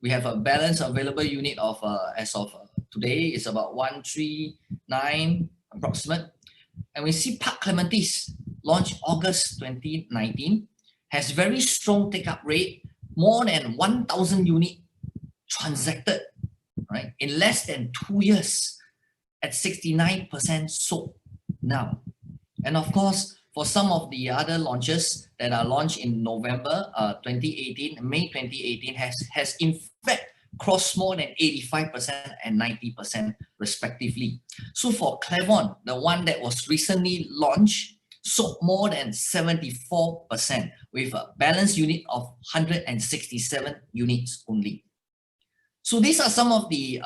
We have a balance available unit of, as of today, is about 139 approximate. And we see Park Clementi's launched August 2019, has very strong take-up rate, more than 1,000 units transacted, right, in less than 2 years at 69% sold now. And of course, for some of the other launches that are launched in November 2018, May 2018 has in fact crossed more than 85% and 90% respectively. So for Clermont, the one that was recently launched, sold more than 74% with a balance unit of 167 units only. So these are some of the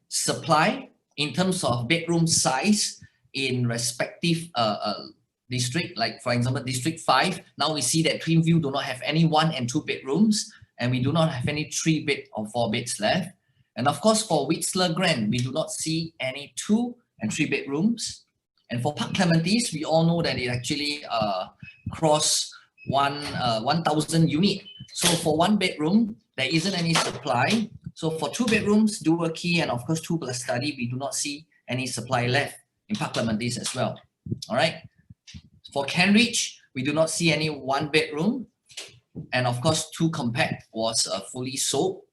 supply in terms of bedroom size in respective district, like for example, District 5. Now we see that Greenview do not have any 1 and 2 bedrooms, and we do not have any 3 bed or 4 beds left. And of course, for Whistler Grand, we do not see any 2 and 3 bedrooms. And for Park Clementi's, we all know that it actually crossed 1,000 units. So for 1 bedroom, there isn't any supply. So for 2 bedrooms, dual key, and of course 2 plus study, we do not see any supply left in Park Clementi's as well. All right. For Kentridge, we do not see any 1 bedroom. And of course, 2 compact was fully sold.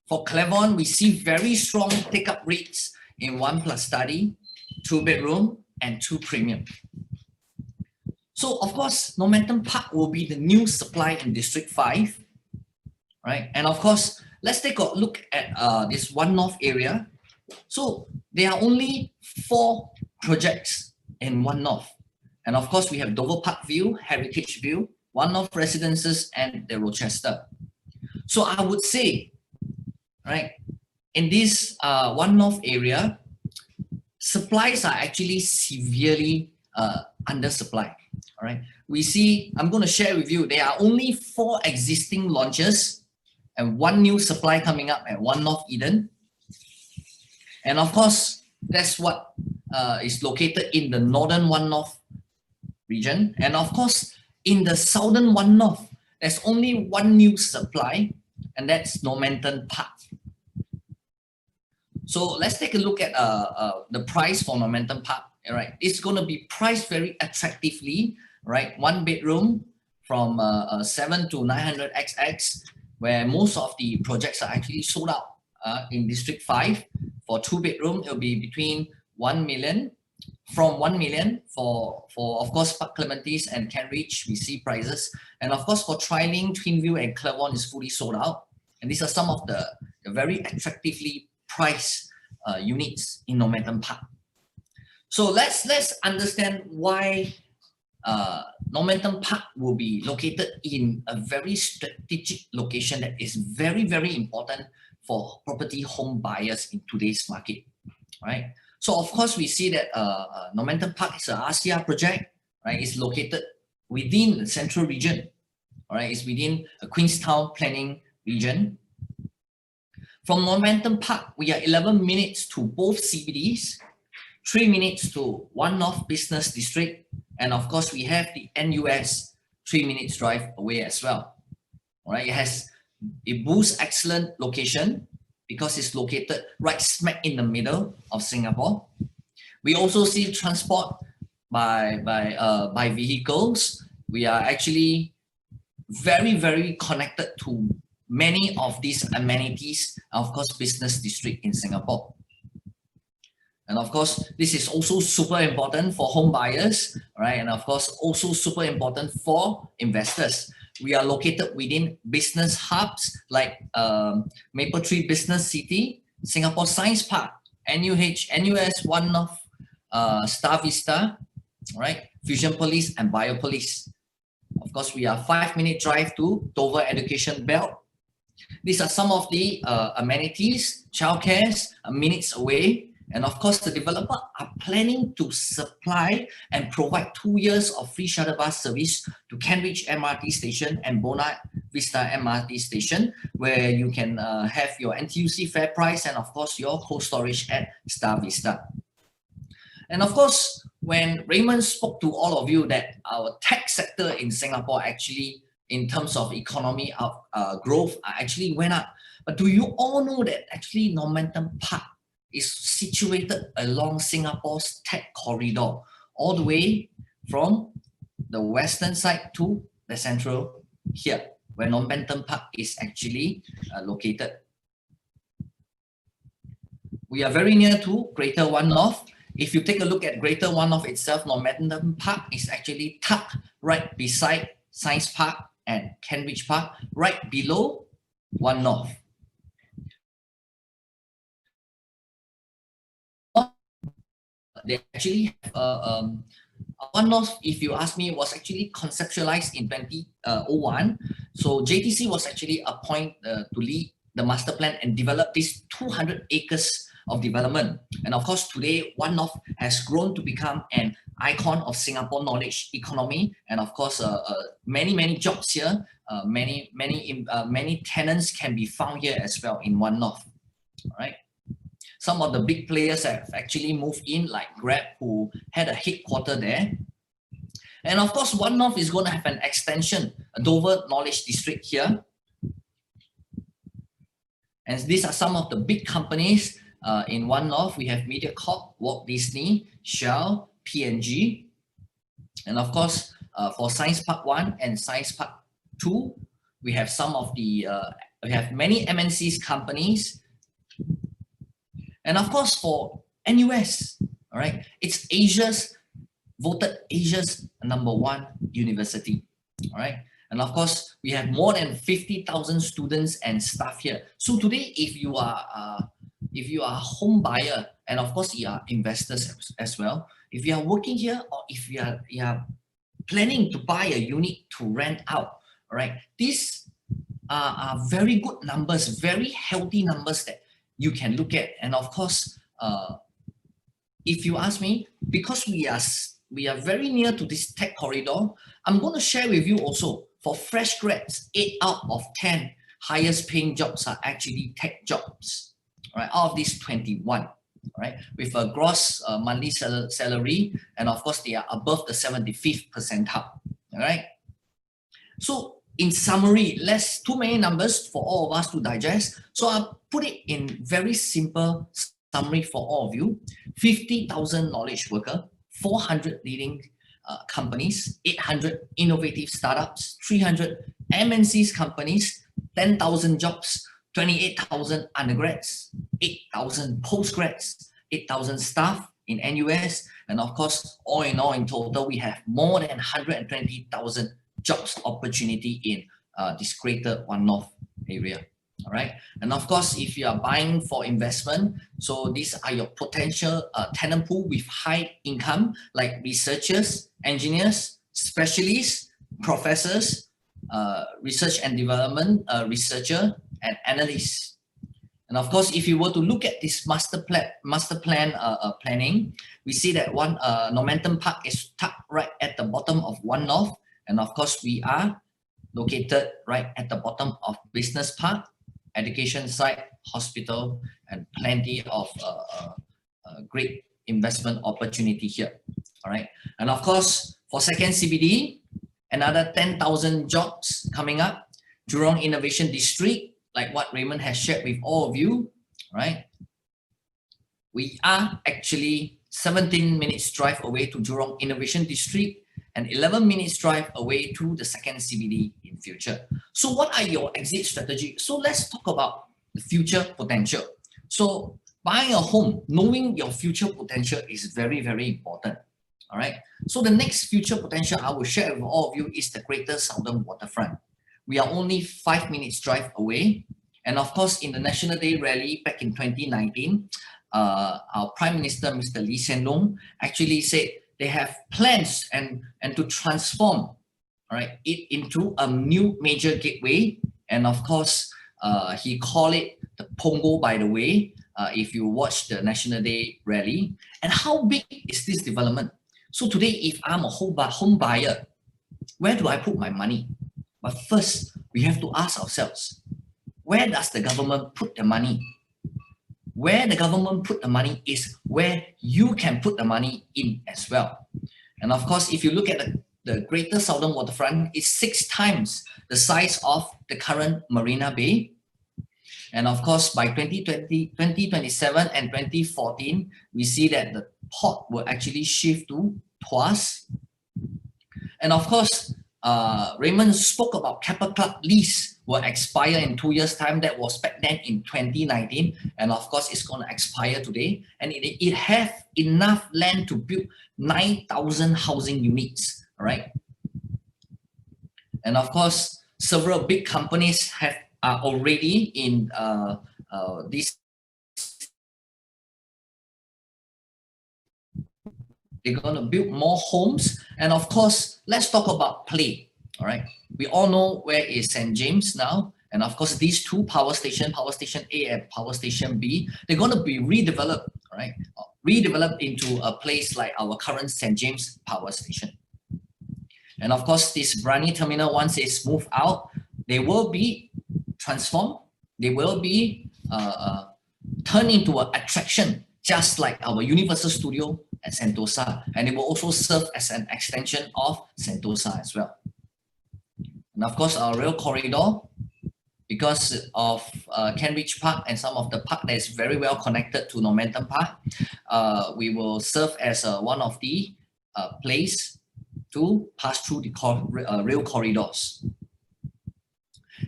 For Clermont, we see very strong take-up rates in 1+ study, 2-bedroom, and 2 premium. So of course, Normanton Park will be the new supply in District 5, right? And of course, let's take a look at this One North area. So there are only 4 projects in One North. And of course, we have Dover Park View, Heritage View, One North Residences, and the Rochester. So I would say, right, in this One North area, supplies are actually severely undersupplied. All right, we see, I'm going to share with you, there are only 4 existing launches and 1 new supply coming up at One North Eden. And of course, that's what is located in the northern One North region. And of course, in the southern One North, there's only 1 new supply, and that's Normanton Park. So let's take a look at the price for Normanton Park. All right, it's going to be priced very attractively, right? 1 bedroom from 7 to 900 XX, where most of the projects are actually sold out in District 5. For 2 bedroom, it'll be between 1 million, from 1 million for of course Park Clementes and Cambridge, we see prices. And of course for Triling, Twinview, and Clermont is fully sold out. And these are some of the very attractively priced units in Normanton Park. So let's understand why Normanton Park will be located in a very strategic location that is very, very important for property home buyers in today's market, right? So of course we see that Normanton Park is an RCR project, right? It's located within the central region, all right? It's within a Queenstown planning region. From Normanton Park, we are 11 minutes to both CBDs, 3 minutes to One North Business District, and of course we have the NUS 3 minutes drive away as well. All right, it boasts excellent location because it's located right smack in the middle of Singapore. We also see transport by vehicles. We are actually very, very connected to many of these amenities, of course, business district in Singapore. And of course, this is also super important for home buyers, right? And of course, also super important for investors. We are located within business hubs like Mapletree Business City, Singapore Science Park, NUH, NUS, One North, Star Vista, right? Fusionopolis and Biopolis. Of course, we are 5-minute drive to Dover Education Belt. These are some of the amenities, childcares, minutes away. And of course, the developer are planning to supply and provide 2 years of free shuttle bus service to Cambridge MRT station and Bona Vista MRT station, where you can have your NTUC fair price and of course your cold storage at Star Vista. And of course, when Raymond spoke to all of you that our tech sector in Singapore actually, in terms of economy growth, actually went up. But do you all know that actually Normanton Park is situated along Singapore's tech corridor, all the way from the western side to the central here, where Normanton Park is actually located. We are very near to Greater One North. If you take a look at Greater One North itself, Normanton Park is actually tucked right beside Science Park and Cambridge Park, right below One North. They actually have One North, if you ask me, was actually conceptualized in 2001. So JTC was actually appointed to lead the master plan and develop these 200 acres of development. And of course, today, One North has grown to become an icon of Singapore knowledge economy. And of course, many jobs here, many tenants can be found here as well in One North. All right. Some of the big players have actually moved in, like Grab, who had a headquarter there. And of course, One North is going to have an extension, a Dover Knowledge District here. And these are some of the big companies in One North. We have MediaCorp, Walt Disney, Shell, P&G. And of course, for Science Park 1 and Science Park 2, we have some of the We have many MNCs companies. And of course, for NUS, all right, it's voted Asia's #1 university, all right? And of course, we have more than 50,000 students and staff here. So today, if you are a home buyer, and of course you are investors as well, if you are working here or if you are planning to buy a unit to rent out, all right, these are very good numbers, very healthy numbers that you can look at. And of course, if you ask me, because we are very near to this tech corridor, I'm going to share with you also, for fresh grads, 8 out of 10 highest paying jobs are actually tech jobs, right? Out of these 21, right? With a gross monthly salary, and of course they are above the 75th percentile, all right? So in summary, less too many numbers for all of us to digest. So I'll put it in very simple summary for all of you. 50,000 knowledge worker, 400 leading companies, 800 innovative startups, 300 MNCs companies, 10,000 jobs, 28,000 undergrads, 8,000 postgrads, 8,000 staff in NUS, and of course, all in total, we have more than 120,000 jobs opportunity in this greater One North area. All right, and of course, if you are buying for investment, so these are your potential tenant pool with high income, like researchers, engineers, specialists, professors, research and development researcher, and analysts. And of course, if you were to look at this master plan planning, we see that one Momentum Park is tucked right at the bottom of One North, and of course, we are located right at the bottom of Business Park, education site, hospital, and plenty of great investment opportunity here. All right, and of course, for second CBD, another 10,000 jobs coming up. Jurong Innovation District, like what Raymond has shared with all of you, right? We are actually 17 minutes drive away to Jurong Innovation District and 11 minutes drive away to the second CBD in future. So what are your exit strategy? So let's talk about the future potential. So buying a home, knowing your future potential is very, very important. All right. So the next future potential I will share with all of you is the Greater Southern Waterfront. We are only 5 minutes drive away. And of course, in the National Day rally back in 2019, our Prime Minister, Mr. Lee Hsien Loong, actually said they have plans and to transform, all right, it into a new major gateway. And of course, he called it the Punggol by the Way, if you watch the National Day rally. And how big is this development? So today, if I'm a home buyer, where do I put my money? But first, we have to ask ourselves, where does the government put the money? Where the government put the money is where you can put the money in as well. And of course, if you look at the Greater Southern Waterfront, it's 6 times the size of the current Marina Bay. And of course, by 2020, 2027 and 2014, we see that the port will actually shift to Tuas. And of course, Raymond spoke about Keppel Club lease will expire in 2 years' time. That was back then in 2019. And of course, it's going to expire today. And it has enough land to build 9,000 housing units, all right? And of course, several big companies are already in this. They're going to build more homes. And of course, let's talk about play. All right. We all know where is St. James now. And of course, these 2 power station A and Power Station B, they're going to be redeveloped, all right? Redeveloped into a place like our current St. James Power Station. And of course, this Brani Terminal, once it's moved out, they will be transformed. They will be turned into an attraction, just like our Universal Studio at Sentosa, and it will also serve as an extension of Sentosa as well. And of course, our rail corridor, because of Kent Ridge Park and some of the park that is very well connected to Momentum Park, we will serve as one of the place to pass through the rail corridors.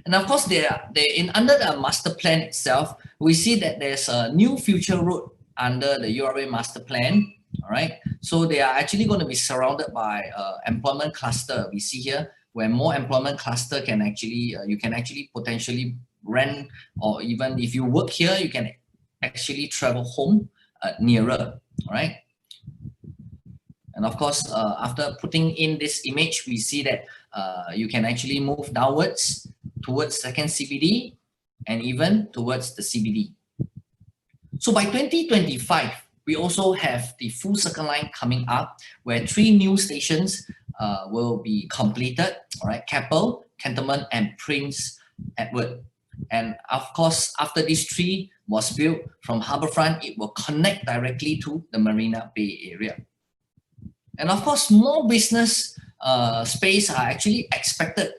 And of course, under the master plan itself, we see that there's a new future road under the URA master plan. All right. So they are actually going to be surrounded by employment cluster. We see here where more employment cluster can actually, you can actually potentially rent, or even if you work here, you can actually travel home nearer. All right. And of course, after putting in this image, we see that you can actually move downwards towards second CBD and even towards the CBD. So by 2025, we also have the full circle line coming up where 3 new stations will be completed, all right, Keppel, Cantonment, and Prince Edward. And of course, after these 3 was built from Harbourfront, it will connect directly to the Marina Bay area. And of course, more business space are actually expected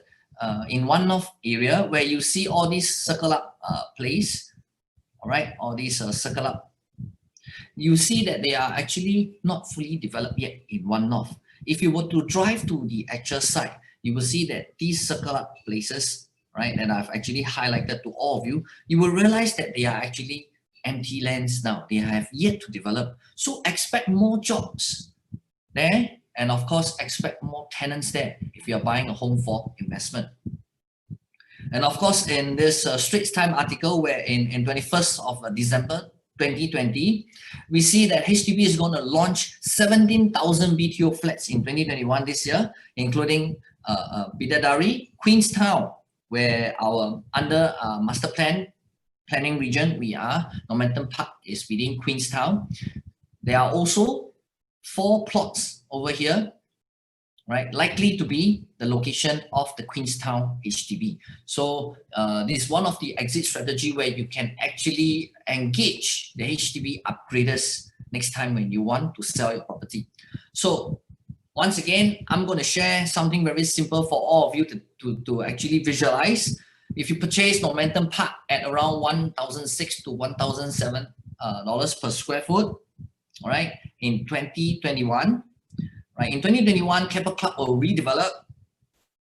in One North area, where you see all these circle up place, all right, all these circle up. You see that they are actually not fully developed yet in One North. If you were to drive to the actual site, you will see that these circle up places, right, and I've actually highlighted to all of you, you will realize that they are actually empty lands now. They have yet to develop. So expect more jobs there, and of course expect more tenants there if you are buying a home for investment. And of course, in this Straits Times article, where in 21st of December 2020, we see that HDB is going to launch 17,000 BTO flats in 2021 this year, including Bidadari, Queenstown, where our under master planning region we are, Normanton Park is within Queenstown. There are also 4 plots over here, right, likely to be the location of the Queenstown HDB. So this is one of the exit strategy where you can actually engage the HDB upgraders next time when you want to sell your property. So once again, I'm going to share something very simple for all of you to actually visualize. If you purchase Normanton Park at around $1,600 to $1,700 per square foot, all right, in 2021, right, in 2021, Keppel Club will redevelop,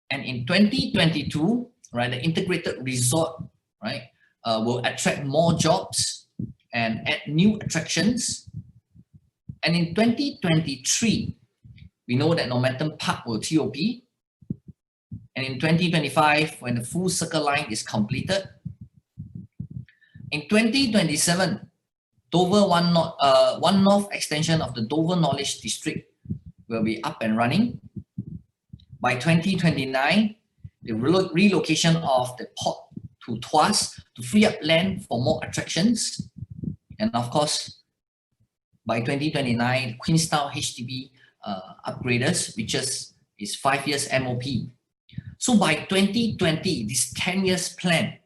and in 2022, right, the integrated resort, right, will attract more jobs and add new attractions. And in 2023, we know that Normanton Park will TOP. And in 2025, when the full circle line is completed, in 2027, Dover One North extension of the Dover Knowledge District will be up and running. By 2029, the relocation of the port to Tuas to free up land for more attractions. And of course, by 2029, Queenstown HDB upgraders, which is 5 years MOP. So by 2020, this 10 years plan,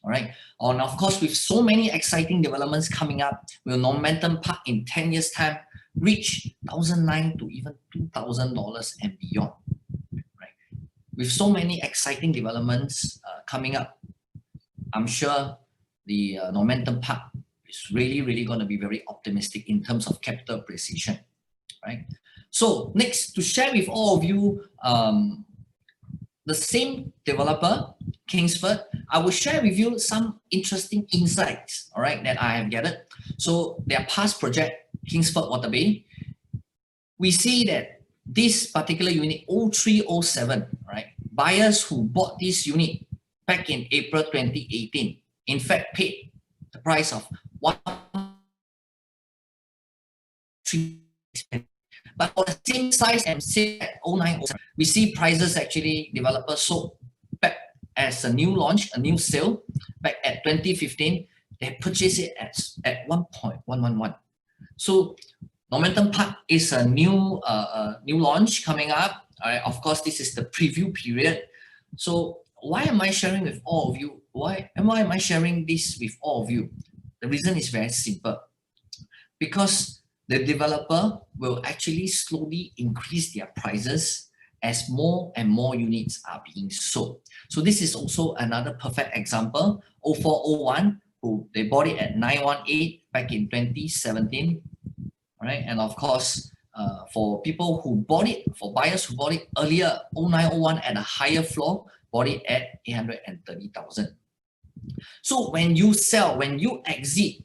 all right, and of course, with so many exciting developments coming up, will Normanton Park in 10 years time reach $1,900 to even $2,000 and beyond, right? With so many exciting developments coming up, I'm sure the Normanton Park is really going to be very optimistic in terms of capital appreciation, right? So next, to share with all of you the same developer, Kingsford, I will share with you some interesting insights, all right, that I have gathered. So their past project, Kingsford Water Bay, we see that this particular unit 0307, right, buyers who bought this unit back in April 2018, in fact, paid the price of but for the same size and same at 0907, we see prices actually developers sold back as a new launch, a new sale back at 2015. They purchased it at 1.111. So Normanton Park is a new launch coming up. All right, of course, this is the preview period. So why am I sharing with all of you? Why am I sharing this with all of you? The reason is very simple. Because the developer will actually slowly increase their prices as more and more units are being sold. So this is also another perfect example. 0401, who they bought it at 918 back in 2017. All right, and of course, for people who bought it, for buyers who bought it earlier, 0901 at a higher floor bought it at 830,000. So when you sell, when you exit,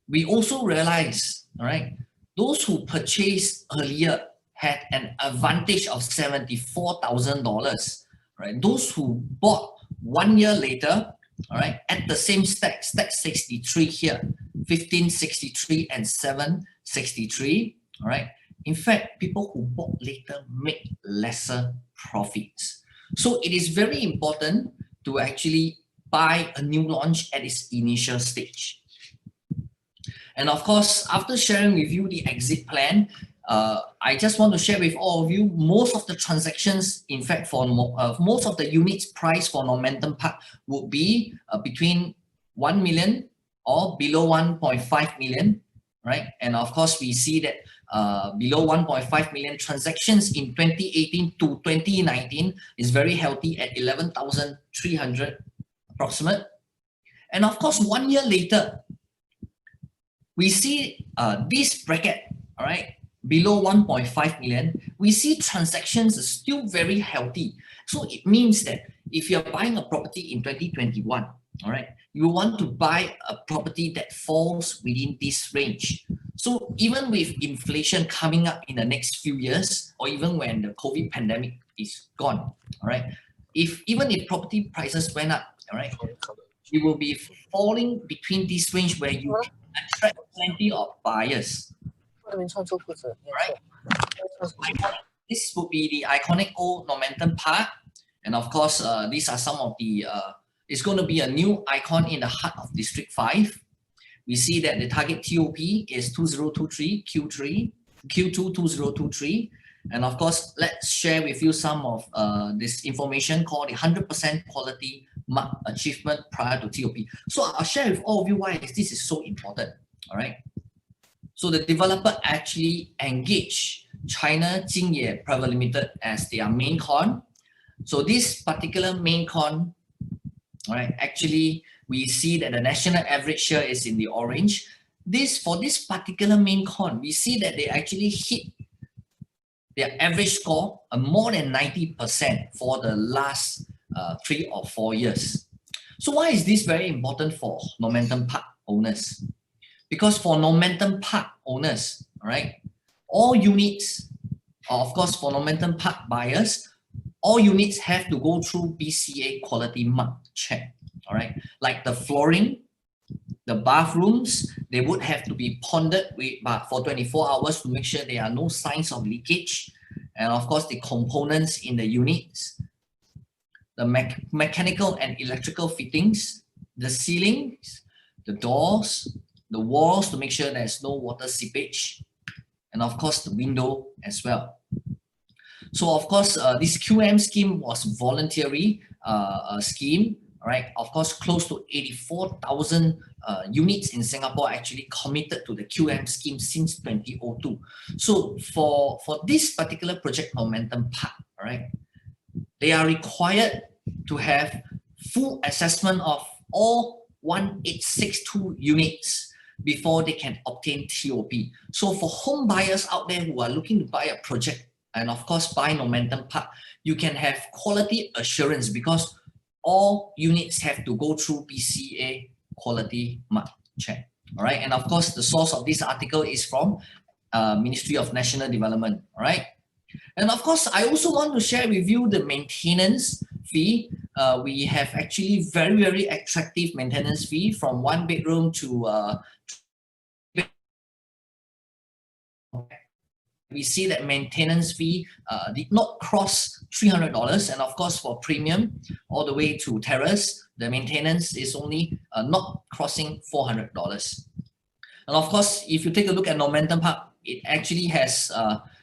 we also realize, all right, those who purchased earlier had an advantage of $74,000, right? Those who bought 1 year later, all right, at the same stack 63 here, 1563 and 763, all right. In fact, people who bought later make lesser profits. So it is very important to actually buy a new launch at its initial stage. And of course, after sharing with you the exit plan, I just want to share with all of you, most of the transactions, in fact, for most of the units price for Momentum Park would be between 1 million or below 1.5 million, right? And of course, we see that below 1.5 million transactions in 2018 to 2019 is very healthy at 11,300 approximate. And of course, 1 year later, we see this bracket, all right, below 1.5 million, we see transactions are still very healthy. So it means that if you're buying a property in 2021, all right, you want to buy a property that falls within this range. So even with inflation coming up in the next few years, or even when the COVID pandemic is gone, all right, even if property prices went up, all right, you will be falling between this range where you attract plenty of buyers. Right? This would be the iconic old Momentum Park, and of course, these are some of the. It's going to be a new icon in the heart of District 5. We see that the target TOP is 2023 Q2 2023, and of course, let's share with you some of this information called the 100% quality mark achievement prior to TOP. So I'll share with all of you why this is so important. All right. So the developer actually engaged China Jingye Private Limited as their main con. So this particular main con, all right, actually we see that the national average here is in the orange. For this particular main con, we see that they actually hit their average score more than 90% for the last 3 or 4 years. So why is this very important for Momentum Park owners? Because for Momentum Park owners, all right, all units, of course, for Momentum Park buyers, all units have to go through BCA quality mark check, all right? Like the flooring, the bathrooms, they would have to be ponded for 24 hours to make sure there are no signs of leakage. And of course, the components in the units, the mechanical and electrical fittings, the ceilings, the doors, the walls to make sure there's no water seepage, and of course the window as well. So of course this QM scheme was voluntary scheme, right? Of course, close to 84,000 units in Singapore actually committed to the QM scheme since 2002. So for this particular project Momentum Park, all right, they are required to have full assessment of all 1862 units before they can obtain TOP. So for home buyers out there who are looking to buy a project and of course buy Momentum Park, you can have quality assurance because all units have to go through BCA quality mark check. All right, and of course the source of this article is from Ministry of National Development. All right, and of course I also want to share with you the maintenance fee. We have actually very attractive maintenance fee from 1 bedroom to we see that maintenance fee did not cross $300, and of course for premium all the way to terrace, the maintenance is only not crossing $400. And of course, if you take a look at Momentum Park, it actually has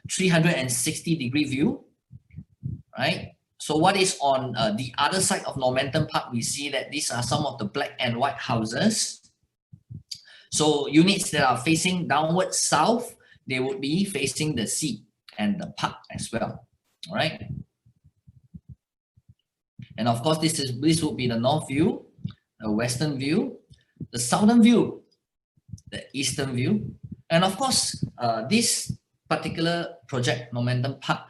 360-degree view, right? So what is on the other side of Momentum Park, we see that these are some of the black and white houses. So units that are facing downward south, they would be facing the sea and the park as well. All right. And of course, this would be the north view, the western view, the southern view, the eastern view, and of course, this particular project, Momentum Park,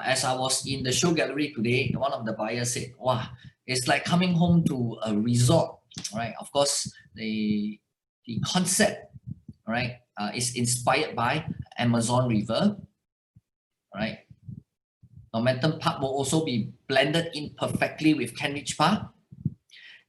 as I was in the show gallery today, one of the buyers said, wow, it's like coming home to a resort, right? Of course, the concept, right, is inspired by Amazon River, right? Momentum Park will also be blended in perfectly with Kent Park.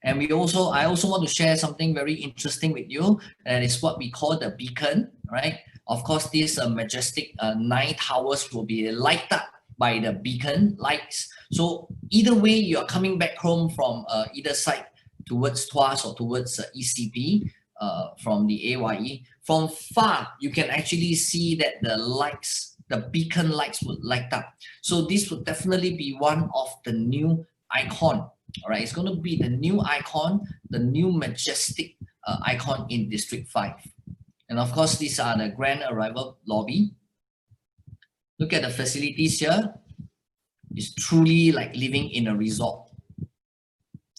And I also want to share something very interesting with you, and it's what we call the beacon, right? Of course, these majestic 9 towers will be lighted up by the beacon lights. So either way, you are coming back home from either side towards Tuas or towards ECP from the AYE. From far, you can actually see that the lights, the beacon lights would light up. So this would definitely be one of the new icon. All right, it's going to be the new icon, the new majestic icon in District 5. And of course, these are the grand arrival lobby. Look at the facilities here. It's truly like living in a resort.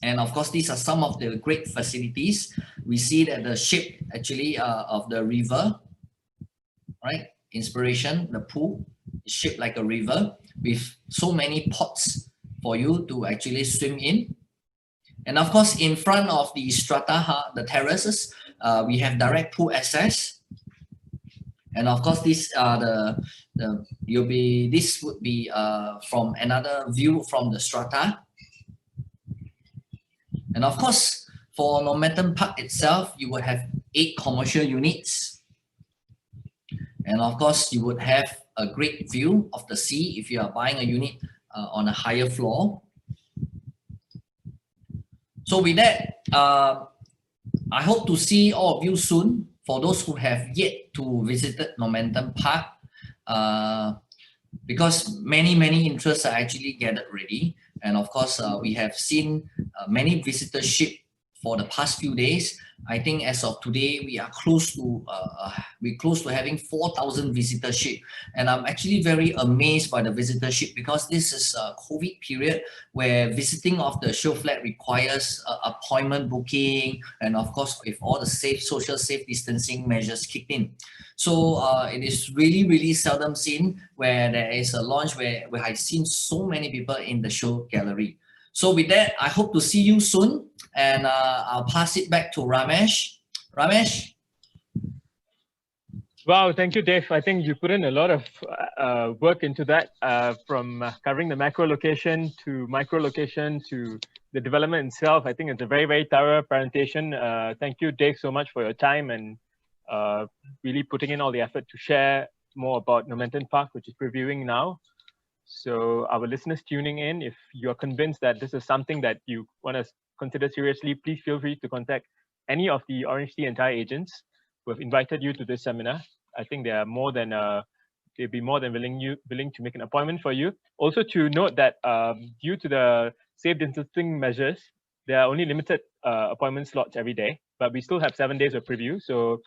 And of course, these are some of the great facilities. We see that the shape actually of the river, right? Inspiration, the pool is shaped like a river with so many pots for you to actually swim in. And of course, in front of the strata, the terraces, we have direct pool access. And of course, this this would be from another view from the strata. And of course, for Momentum Park itself, you would have 8 commercial units. And of course, you would have a great view of the sea if you are buying a unit on a higher floor. So with that, I hope to see all of you soon. For those who have yet to visit Momentum Park, because many interests are actually gathered ready. And of course, we have seen many visitorship for the past few days. I think as of today, we are close to having 4,000 visitorship. And I'm actually very amazed by the visitorship because this is a COVID period where visiting of the show flat requires appointment booking. And of course, with all the social safe distancing measures kicked in. So it is really seldom seen where there is a launch where I've seen so many people in the show gallery. So with that, I hope to see you soon, and I'll pass it back to Ramesh. Ramesh? Wow, thank you, Dave. I think you put in a lot of work into that, from covering the macro location to micro location to the development itself. I think it's a very thorough presentation. Thank you, Dave, so much for your time and really putting in all the effort to share more about Momentum Park, which is previewing now. So our listeners tuning in, if you're convinced that this is something that you want to consider seriously, please feel free to contact any of the Orange Tea and Thai agents who have invited you to this seminar. I think they are they'll be more than willing to make an appointment for you. Also to note that due to the safe distancing measures, there are only limited appointment slots every day, but we still have 7 days of preview. So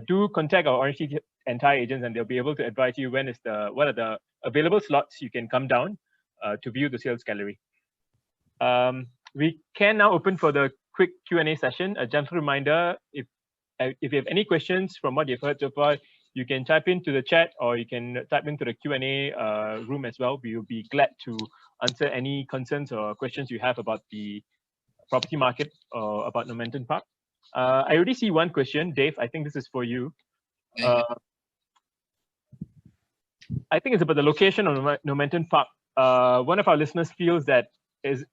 do contact our Orange Tea and Thai agents, and they'll be able to advise you what are the available slots you can come down to view the sales gallery. We can now open for the quick Q&A session. A gentle reminder, if you have any questions from what you've heard so far, you can type into the chat or you can type into the Q&A room as well. We will be glad to answer any concerns or questions you have about the property market or about Momentum Park. I already see one question. Dave, I think this is for you. I think it's about the location of Momentum Park. One of our listeners feels that it's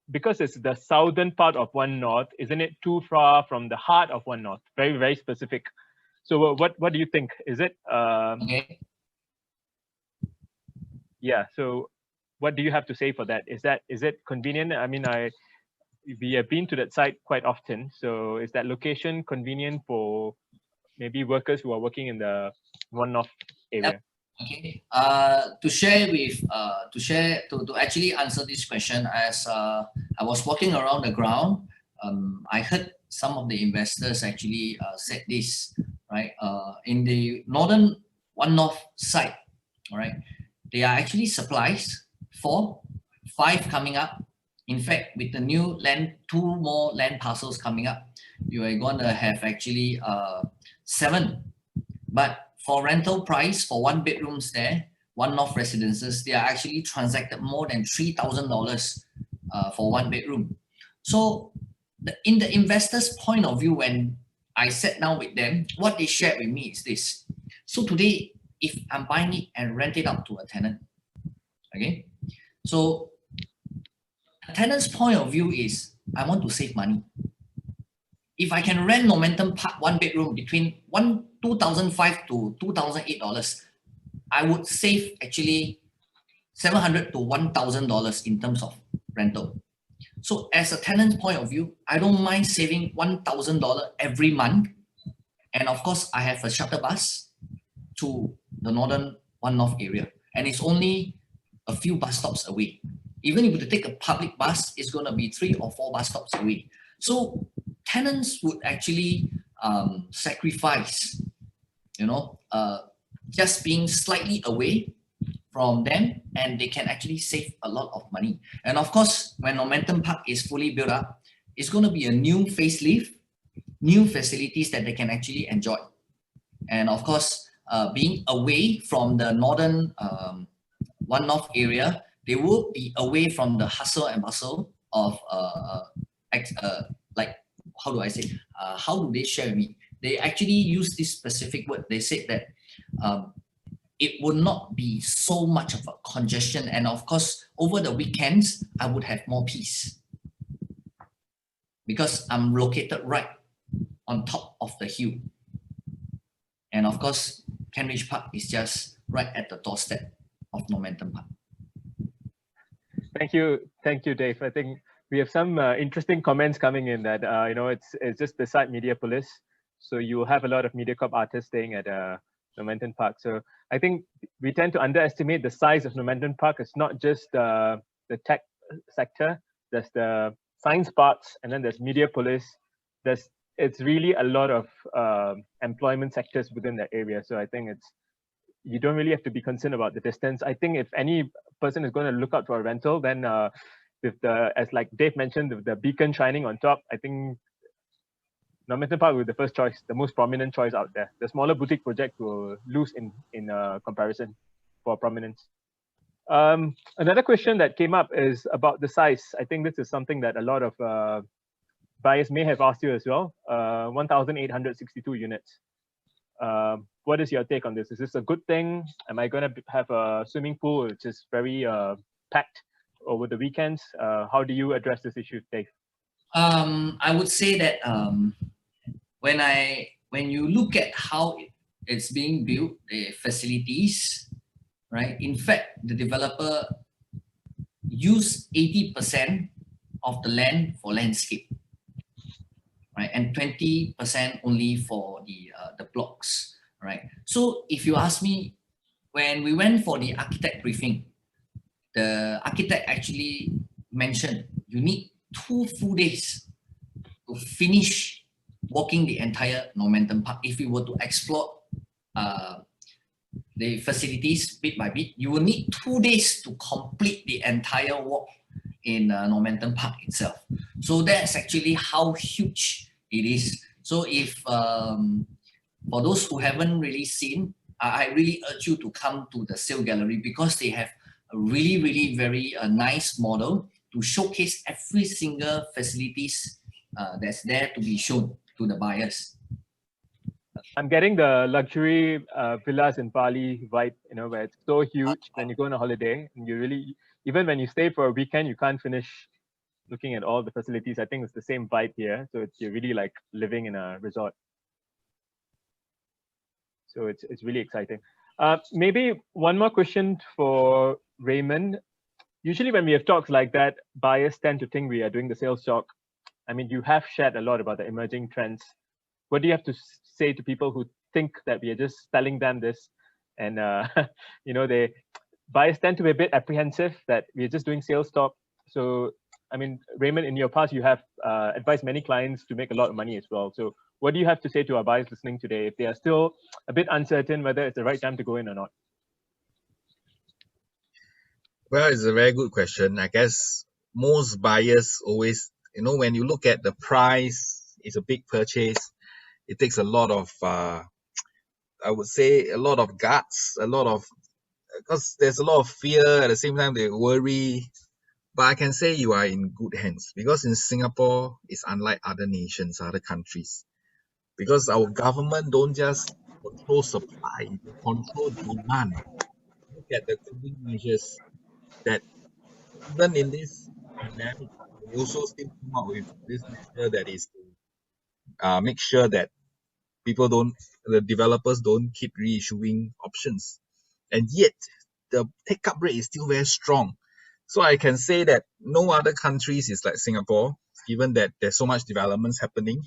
because it's the southern part of One North, isn't it too far from the heart of One North? Very specific. So what do you think? Is it? Okay. Yeah. So what do you have to say for that? Is it convenient? I mean, we have been to that site quite often. So is that location convenient for maybe workers who are working in the One North area? Yep. Okay. To actually answer this question, as I was walking around the ground, I heard some of the investors actually said this, right? In the northern One North site, all right, there are actually supplies for 5 coming up. In fact, with the new land, 2 more land parcels coming up, you are going to have actually 7. But for rental price for 1 bedrooms there, one-off residences, they are actually transacted more than $3,000 for 1 bedroom. So in the investor's point of view, when I sat down with them, what they shared with me is this. So today, if I'm buying it and rent it out to a tenant, okay? So a tenant's point of view is, I want to save money. If I can rent Momentum Park 1 bedroom between $2,500 to $2,008, I would save actually $700 to $1,000 in terms of rental. So as a tenant's point of view, I don't mind saving $1,000 every month. And of course, I have a shuttle bus to the northern one-north area. And it's only a few bus stops away. Even if you take a public bus, it's going to be 3 or 4 bus stops away. So tenants would actually sacrifice, just being slightly away from them, and they can actually save a lot of money. And of course, when Momentum Park is fully built up, it's going to be a new facelift, new facilities that they can actually enjoy. And of course, being away from the northern one-north area, they will be away from the hustle and bustle of like, how do I say, how do they share with me? They actually use this specific word. They said that it would not be so much of a congestion. And of course, over the weekends, I would have more peace because I'm located right on top of the hill. And of course, Kent Park is just right at the doorstep of Momentum Park. Thank you, Dave. I think we have some interesting comments coming in that it's just beside Mediapolis, so you will have a lot of MediaCorp artists staying at Momentum Park. So I think we tend to underestimate the size of Momentum Park. It's not just the tech sector. There's the science parks, and then there's Mediapolis. It's really a lot of employment sectors within that area. So I think you don't really have to be concerned about the distance. I think if any person is going to look out for a rental, then as like Dave mentioned, with the beacon shining on top, I think Momentum Park will be the first choice, the most prominent choice out there. The smaller boutique projects will lose in comparison for prominence. Another question that came up is about the size. I think this is something that a lot of buyers may have asked you as well. 1,862 units. What is your take on this? Is this a good thing? Am I going to have a swimming pool which is very packed over the weekends? How do you address this issue, Dave? I would say that when you look at how it's being built, the facilities, right? In fact, the developer used 80% of the land for landscape, right? And 20% only for the blocks, right? So if you ask me, when we went for the architect briefing, the architect actually mentioned you need 2 full days to finish walking the entire Momentum Park. If you were to explore the facilities bit by bit, you will need 2 days to complete the entire walk in Momentum Park itself. So that's actually how huge it is. So if for those who haven't really seen, I really urge you to come to the sale gallery because they have a really, really very nice model to showcase every single facilities that's there to be shown to the buyers. I'm getting the luxury villas in Bali vibe, where it's so huge when you go on a holiday and you really, even when you stay for a weekend, you can't finish looking at all the facilities. I think it's the same vibe here. So you're really like living in a resort. So it's really exciting. Maybe one more question for Raymond. Usually when we have talks like that, buyers tend to think we are doing the sales talk. I mean, you have shared a lot about the emerging trends. What do you have to say to people who think that we are just telling them this? And, buyers tend to be a bit apprehensive that we're just doing sales talk. So, I mean, Raymond, in your past, you have advised many clients to make a lot of money as well. So what do you have to say to our buyers listening today if they are still a bit uncertain whether it's the right time to go in or not? Well, it's a very good question. I guess most buyers always, when you look at the price, it's a big purchase. It takes a lot of I would say, a lot of guts, because there's a lot of fear. At the same time, they worry. But I can say you are in good hands, because in Singapore, it's unlike other nations, other countries. Because our government don't just control supply, they control demand. Look at the COVID measures that even in this pandemic, we also still come up with this measure that is to make sure that the developers don't keep reissuing options. And yet, the take-up rate is still very strong. So I can say that no other countries is like Singapore, given that there's so much developments happening.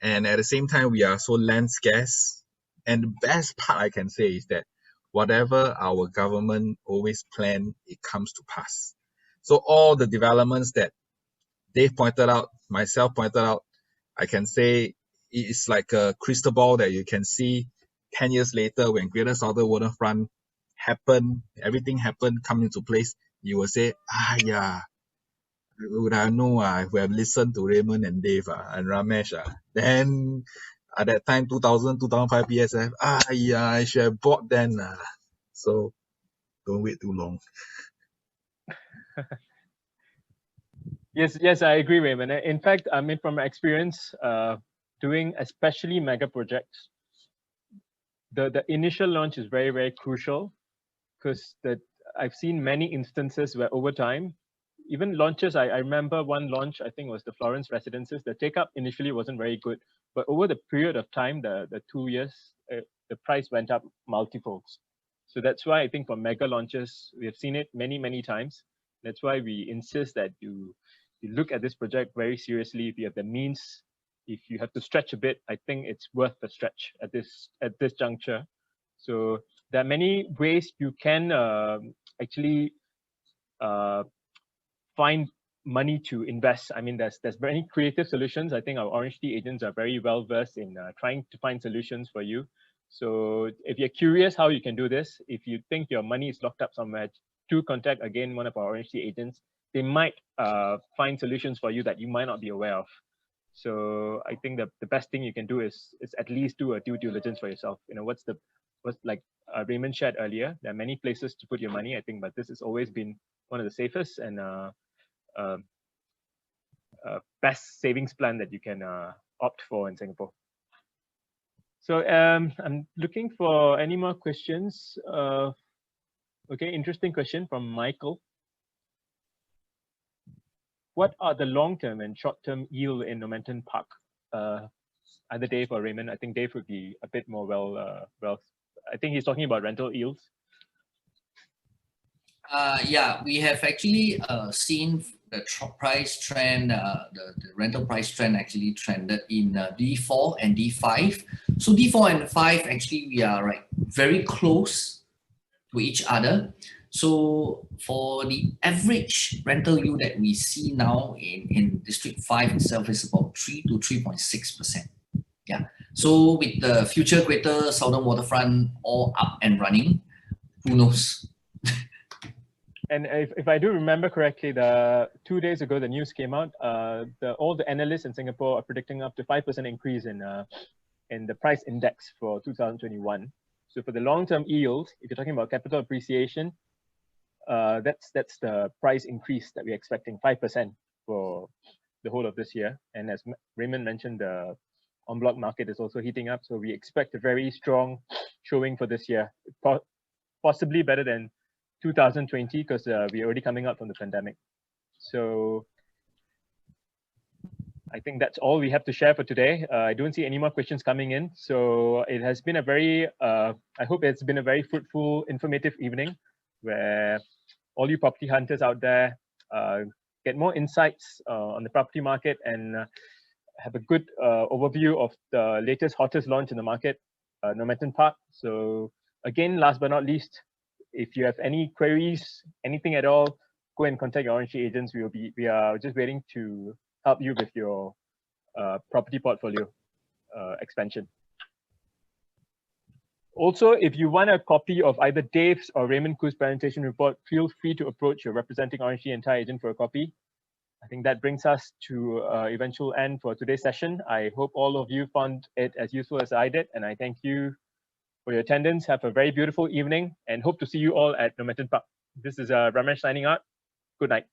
And at the same time, we are so land scarce. And the best part I can say is that whatever our government always plan, it comes to pass. So all the developments that Dave pointed out, myself pointed out, I can say it's like a crystal ball that you can see 10 years later when Greater Southern Waterfront happened, everything happened, come into place, you will say, yeah, would I know if we have listened to Raymond and Dave and Ramesh, then at that time, 2005 PSF, yeah, I should have bought then. So don't wait too long. Yes, I agree, Raymond. In fact, I mean, from my experience, doing especially mega projects, the initial launch is very, very crucial, because I've seen many instances where over time, even launches, I remember one launch, I think was the Florence Residences, the take-up initially wasn't very good, but over the period of time, the 2 years, the price went up multiples. So that's why I think for mega launches, we have seen it many, many times. That's why we insist that you look at this project very seriously. If you have the means, if you have to stretch a bit, I think it's worth the stretch at this juncture. So there are many ways you can actually find money to invest. I mean, there's many creative solutions. I think our Orange Tea agents are very well versed in trying to find solutions for you. So if you're curious how you can do this, if you think your money is locked up somewhere, do contact again one of our Orange Tea agents. They might find solutions for you that you might not be aware of. So I think the best thing you can do is at least do a due diligence for yourself. You know, what's like Raymond shared earlier, there are many places to put your money, I think, but this has always been one of the safest and best savings plan that you can opt for in Singapore. So I'm looking for any more questions. Okay, interesting question from Michael. What are the long-term and short-term yield in Normanton Park? Either Dave or Raymond. I think Dave would be a bit more well. I think he's talking about rental yields. Yeah, we have actually seen the price trend, the rental price trend actually trended in D4 and D5. So D4 and 5, actually, we are like very close to each other. So for the average rental yield that we see now in District 5 itself is about 3 to 3.6%. Yeah. So with the future Greater Southern Waterfront all up and running, who knows? And if I do remember correctly, 2 days ago, the news came out. All the analysts in Singapore are predicting up to 5% increase in the price index for 2021. So for the long-term yield, if you're talking about capital appreciation, that's the price increase that we're expecting, 5% for the whole of this year. And as Raymond mentioned, the en bloc market is also heating up. So we expect a very strong showing for this year, possibly better than 2020, because we're already coming out from the pandemic. So I think that's all we have to share for today. I don't see any more questions coming in. So it has been a very, I hope it's been a very fruitful, informative evening where all you property hunters out there get more insights on the property market and have a good overview of the latest, hottest launch in the market, Normanton Park. So again, last but not least, if you have any queries, anything at all, go and contact your Orange agents. We are just waiting to help you with your property portfolio expansion. Also, if you want a copy of either Dave's or Raymond Khoo's presentation report, feel free to approach your representing Orange entire agent for a copy. I think that brings us to eventual end for today's session. I hope all of you found it as useful as I did, and I thank you for your attendance. Have a very beautiful evening and hope to see you all at Normanton Park. This is Ramesh signing out. Good night.